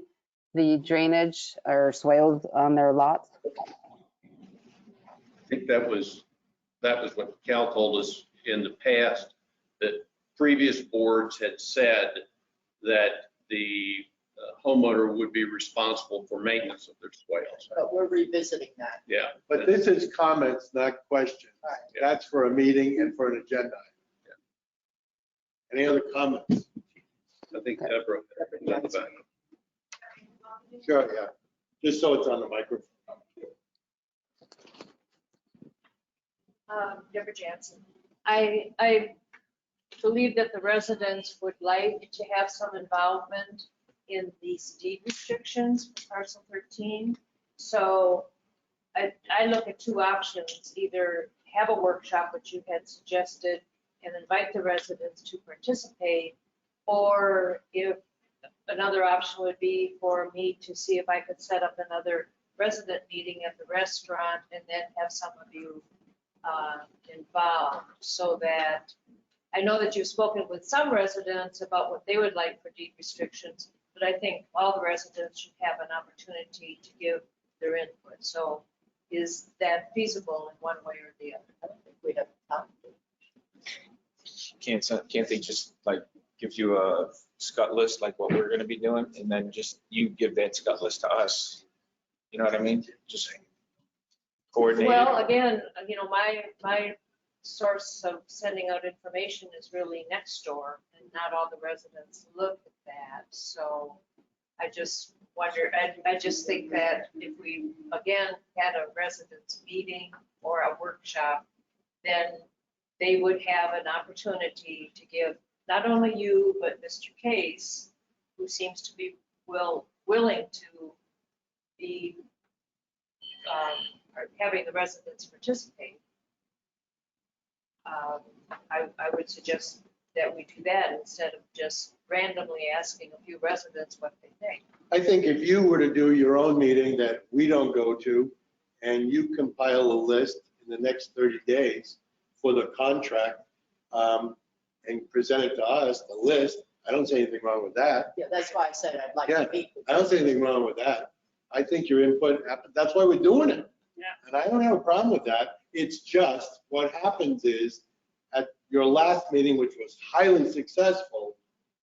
the drainage or swales on their lots? I think that was what Cal told us in the past, that previous boards had said that the homeowner would be responsible for maintenance of their swales. But we're revisiting that. Yeah. But this is comments, not questions. All right. That's for a meeting and for an agenda. Any other comments? I think Deborah. Sure, yeah. Just so it's on the microphone. Deborah Jansen. I believe that the residents would like to have some involvement in these deed restrictions for parcel 13. So I look at two options, either have a workshop, which you had suggested, and invite the residents to participate, or if another option would be for me to see if I could set up another resident meeting at the restaurant and then have some of you involved, so that I know that you've spoken with some residents about what they would like for deed restrictions, but I think all the residents should have an opportunity to give their input. So is that feasible in one way or the other? I don't think we'd have time to. Can't they just like give you a scut list like what we're gonna be doing, and then just you give that scut list to us? You know what I mean? Just coordinate. Well, again, my source of sending out information is really next door, and not all the residents look at that. So I just wonder, I just think that if we, again, had a residents meeting or a workshop, then they would have an opportunity to give not only you, but Mr. Case, who seems to be willing to be having the residents participate. I would suggest that we do that instead of just randomly asking a few residents what they think. I think if you were to do your own meeting that we don't go to, and you compile a list in the next 30 days for the contract, and present it to us, the list, I don't say anything wrong with that. Yeah, that's why I said I'd like Yeah, to meet. I don't see anything wrong with that. I think your input, that's why we're doing it. Yeah. And I don't have a problem with that. It's just, what happens is, at your last meeting, which was highly successful,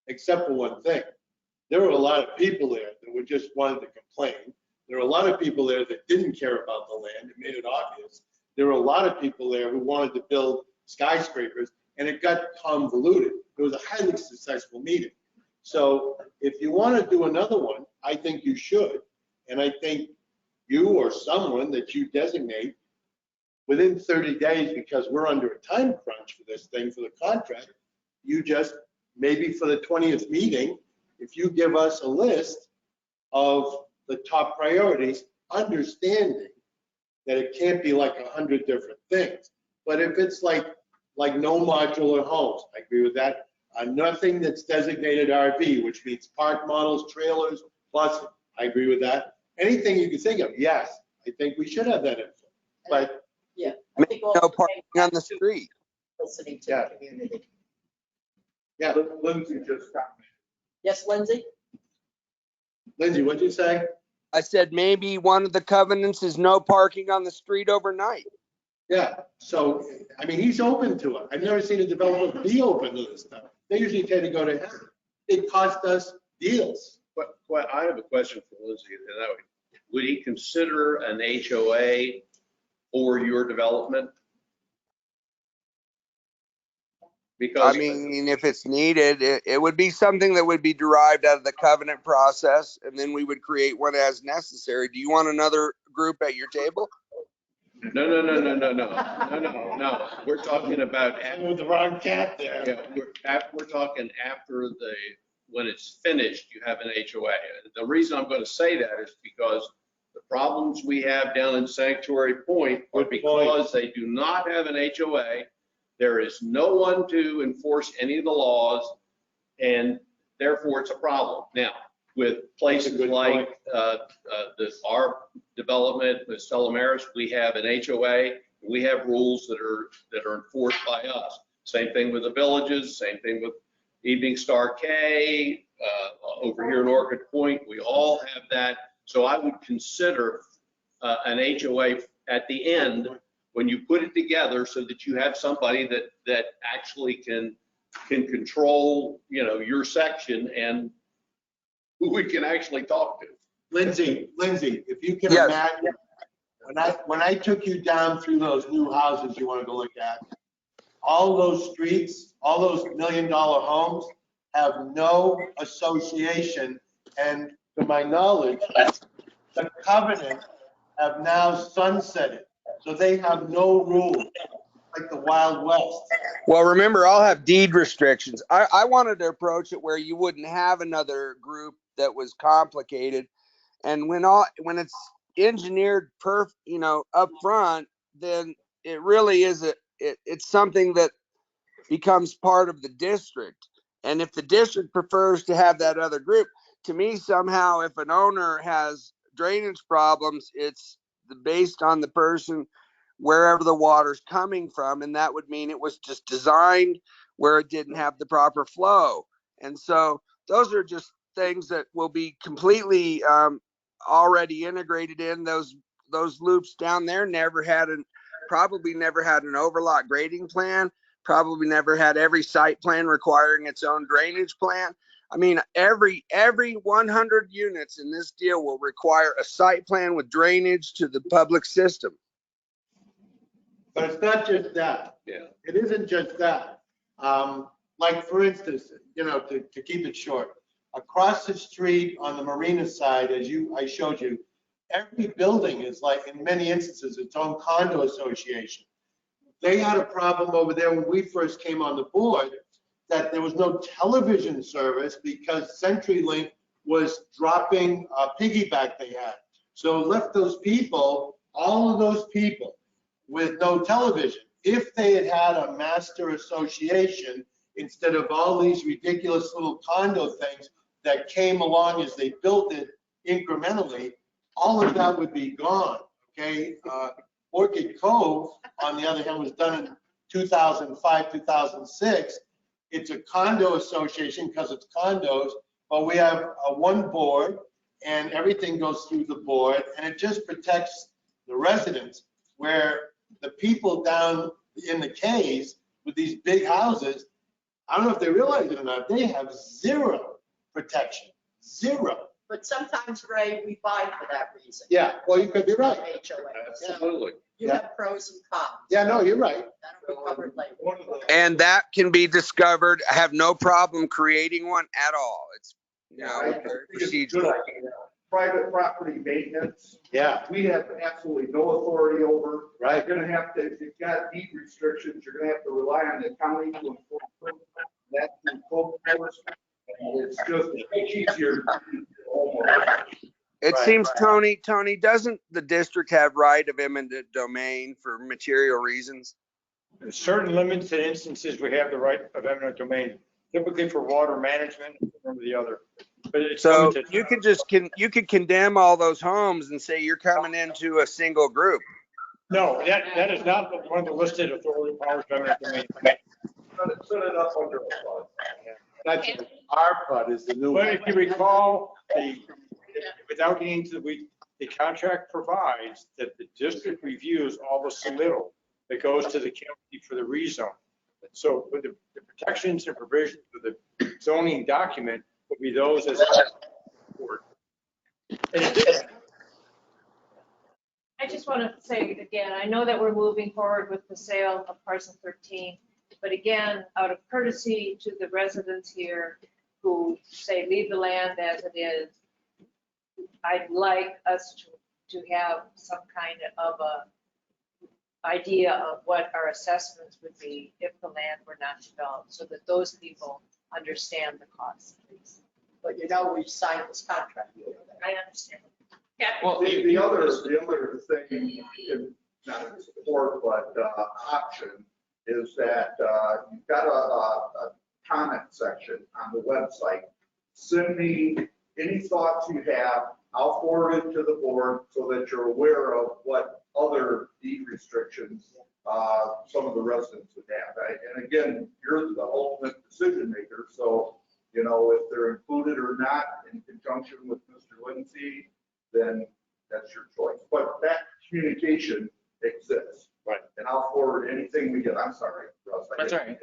except for one thing, there were a lot of people there that were just wanted to complain. There were a lot of people there that didn't care about the land. It made it obvious. There were a lot of people there who wanted to build skyscrapers, and it got convoluted. It was a highly successful meeting. So if you want to do another one, I think you should. And I think you or someone that you designate within 30 days, because we're under a time crunch for this thing, for the contract, you just, maybe for the 20th meeting, if you give us a list of the top priorities, understanding that it can't be like 100 different things. But if it's like no modular homes, I agree with that. Nothing that's designated RV, which means park models, trailers, plus, I agree with that. Anything you can think of, yes, I think we should have that info. But Yeah. I think all No parking on the street. listening to Yeah. the community. yeah, Lindsay just commented. Yes, Lindsay? Lindsay, what'd you say? I said maybe one of the covenants is no parking on the street overnight. Yeah, so, I mean, he's open to it. I've never seen a developer be open to this stuff. They usually tend to go to him. It cost us deals. But I have a question for Lindsay. Would he consider an HOA for your development? Because I mean, if it's needed, it would be something that would be derived out of the covenant process, and then we would create one as necessary. Do you want another group at your table? No. We're talking about, With the wrong cat there. yeah, we're talking after when it's finished, you have an HOA. The reason I'm going to say that is because the problems we have down in Sanctuary Point are because they do not have an HOA. There is no one to enforce any of the laws, and therefore it's a problem. Now, with places like our development with Stella Maris, we have an HOA. We have rules that are enforced by us. Same thing with the villages. Same thing with Evening Star K. Over here in Orchid Point, we all have that. So I would consider an HOA at the end when you put it together, so that you have somebody that actually can control, your section and who we can actually talk to. Lindsay, if you can Yes. imagine, when I took you down through those new houses you wanted to look at, all those streets, all those $1 million homes have no association. And to my knowledge, the covenant have now sunsetted. So they have no rules, like the Wild West. Well, remember, I'll have deed restrictions. I wanted to approach it where you wouldn't have another group that was complicated. And when it's engineered up front, then it really is it's something that becomes part of the district. And if the district prefers to have that other group, to me, somehow, if an owner has drainage problems, it's based on the person, wherever the water's coming from, and that would mean it was just designed where it didn't have the proper flow. And so those are just things that will be completely already integrated in. Those loops down there probably never had an overlot grading plan, probably never had every site plan requiring its own drainage plan. I mean, every 100 units in this deal will require a site plan with drainage to the public system. But it's not just that. Yeah. It isn't just that. Like, for instance, to keep it short, across the street on the marina side, I showed you, every building is like, in many instances, its own condo association. They had a problem over there when we first came on the board, that there was no television service because CenturyLink was dropping a piggyback they had. So it left all of those people with no television. If they had had a master association, instead of all these ridiculous little condo things that came along as they built it incrementally, all of that would be gone, okay? Orchid Cove, on the other hand, was done in 2005, 2006. It's a condo association because it's condos, but we have one board and everything goes through the board, and it just protects the residents, where the people down in the Ks with these big houses, I don't know if they realize it or not, they have zero protection, zero. But sometimes, Ray, we buy for that reason. Yeah, well, you could be right. HOA. Absolutely. You have pros and cons. Yeah, no, you're right. That'll be covered later. And that can be discovered. I have no problem creating one at all. It's, very procedural. Private property maintenance, Yeah, we have absolutely no authority over. right. You're gonna have to, if you've got deed restrictions, you're gonna have to rely on the county to enforce them. That's through code enforcement. And it's just easier. It Right. seems, Tony, doesn't the district have right of eminent domain for material reasons? In certain limited instances, we have the right of eminent domain, typically for water management, one or the other. But it's So limited. you could condemn all those homes and say you're coming into a single group. No, that is not one of the listed authority powers of eminent domain. Set it up under a clause. That's our part is the new But one. if you recall, without getting into the contract provides that the district reviews all the submittal that goes to the county for the rezone. So with the protections and provisions of the zoning document would be those as. I just want to say again, I know that we're moving forward with the sale of parcel 13, but again, out of courtesy to the residents here who say leave the land as it is, I'd like us to have some kind of a idea of what our assessments would be if the land were not developed, so that those people understand the costs, please. But we signed this contract. I understand. Yeah. Well, The other thing, not support, but option, is that you've got a comment section on the website. Send me any thoughts you have. I'll forward it to the board so that you're aware of what other deed restrictions some of the residents would have. Right? And again, you're the ultimate decision maker. So, if they're included or not in conjunction with Mr. Lindsay, then that's your choice. But that communication exists. Right. And I'll forward anything we get. I'm sorry, Russ. That's all right.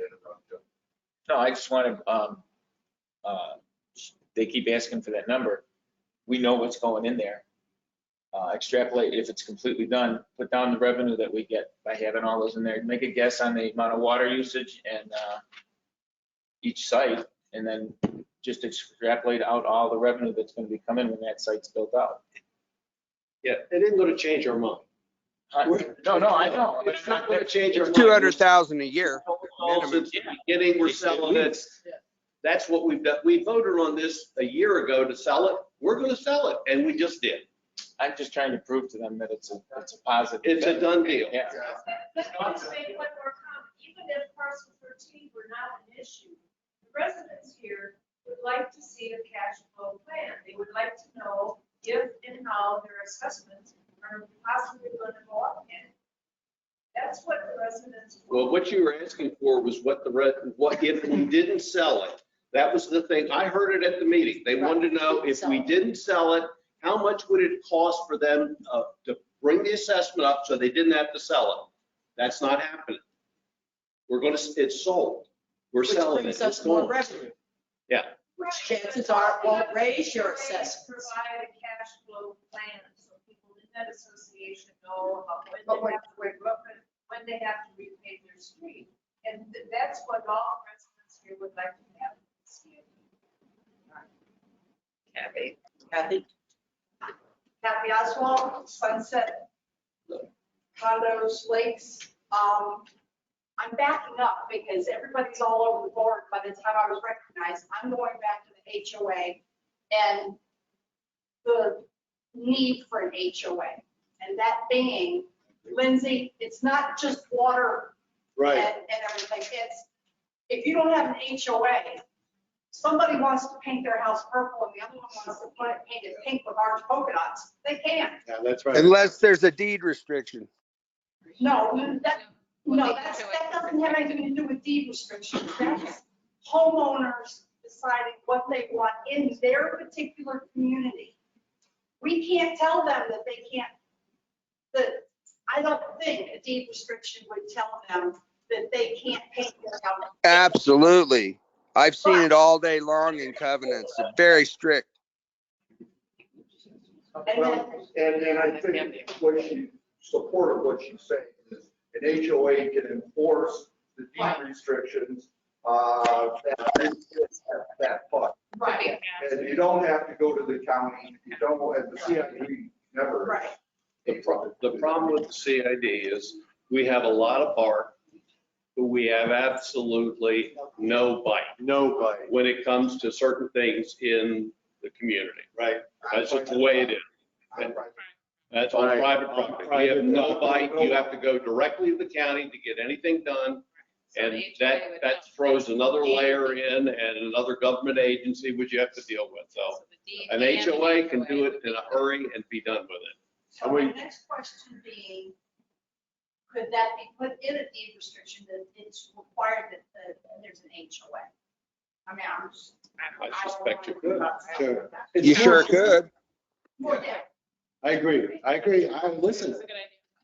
No, I just want to, they keep asking for that number. We know what's going in there. Extrapolate, if it's completely done, put down the revenue that we get by having all those in there. Make a guess on the amount of water usage and each site, and then just extrapolate out all the revenue that's going to be coming when that site's built out. Yeah, it isn't gonna change our mind. No, I know. It's not gonna change our mind. 200,000 a year. Since the beginning, we're selling it. That's what we've done. We voted on this a year ago to sell it. We're gonna sell it, and we just did. I'm just trying to prove to them that it's a positive. It's a done deal. Yeah. Let's make one more comment. Even if parcel 13 were not an issue, the residents here would like to see a cash flow plan. they would like to know if and how their assessments are possibly going to go up again. That's what the residents. Well, what you were asking for was what if we didn't sell it? That was the thing. I heard it at the meeting. They wanted to know if we didn't sell it, how much would it cost for them to bring the assessment up so they didn't have to sell it? That's not happening. It's sold. We're selling it. Which brings us more revenue. Yeah. Which chances are it won't raise your assessments. Provide a cash flow plan so people in that association know about when they have to repay their street. And that's what all residents here would like to have. Kathy? Kathy Oswald, Sunset Condos, Lakes. I'm backing up because everybody's all over the board. By the time I was recognized, I'm going back to the HOA and the need for an HOA. And that being, Lindsay, it's not just water Right. and everything. It's, if you don't have an HOA, somebody wants to paint their house purple and the other one wants to paint it pink with orange polka dots. They can't. Yeah, that's right. Unless there's a deed restriction. No, that doesn't have anything to do with deed restrictions. That's homeowners deciding what they want in their particular community. We can't tell them that they can't, I don't think a deed restriction would tell them that they can't paint their house. Absolutely. I've seen it all day long in covenants. They're very strict. Well, and I think supported what she's saying is an HOA can enforce the deed restrictions that part. Right. And you don't have to go to the county, you don't, and the CID never. Right. The problem with the CID is we have a lot of bark, but we have absolutely no bite. No bite. When it comes to certain things in the community. Right. That's just the way it is. That's on Right. private property. We have no bite. You have to go directly to the county to get anything done. And that throws another layer in and another government agency which you have to deal with. So an HOA can do it in a hurry and be done with it. So my next question being, could that be put in a deed restriction that it's required that there's an HOA? I mean, I suspect you could. Sure. You sure could. I agree. Listen,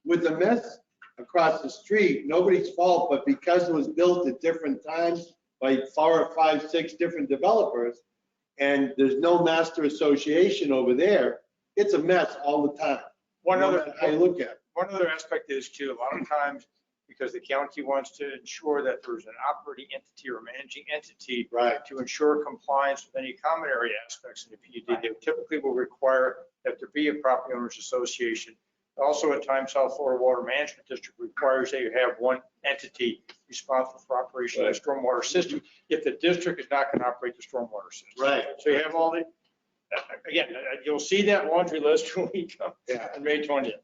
with the mess across the street, nobody's fault, but because it was built at different times by 4 or 5, 6 different developers, and there's no master association over there, it's a mess all the time. One No other, matter how you look at it. one other aspect is too, a lot of times, because the county wants to ensure that there's an operating entity or managing entity Right. to ensure compliance with any common area aspects of the PUD, they typically will require that there be a property owners association. Also, at times, South Florida Water Management District requires that you have one entity responsible for operation of the stormwater system if the district is not going to operate the stormwater system. Right. So you have all the, again, you'll see that laundry list when we come Yeah. on May 20th.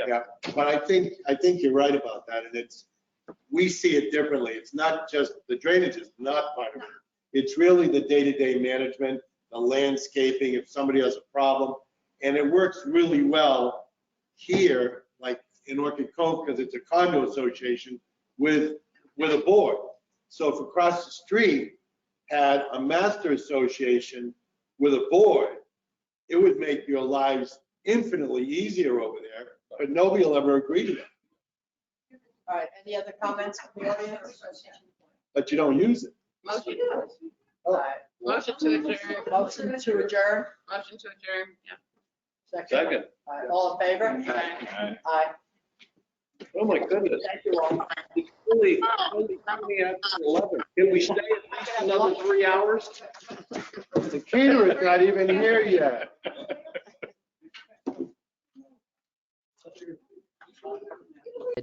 Yeah, but I think you're right about that, and we see it differently. It's not just, the drainage is not part of it. It's really the day-to-day management, the landscaping, if somebody has a problem. And it works really well here, like in Orchid Cove, because it's a condo association with a board. So if across the street had a master association with a board, it would make your lives infinitely easier over there, but nobody will ever agree to that. All right, any other comments from the audience? But you don't use it. Motion, All right, motion to adjourn. motion to adjourn, Motion to adjourn, yeah. second. All right, all in favor? Aye. Oh, my goodness. Thank you all. It's only 20 after 11. Can we stay at least another 3 hours? The caterer's not even here yet.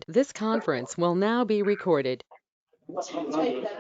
This conference will now be recorded. Take that.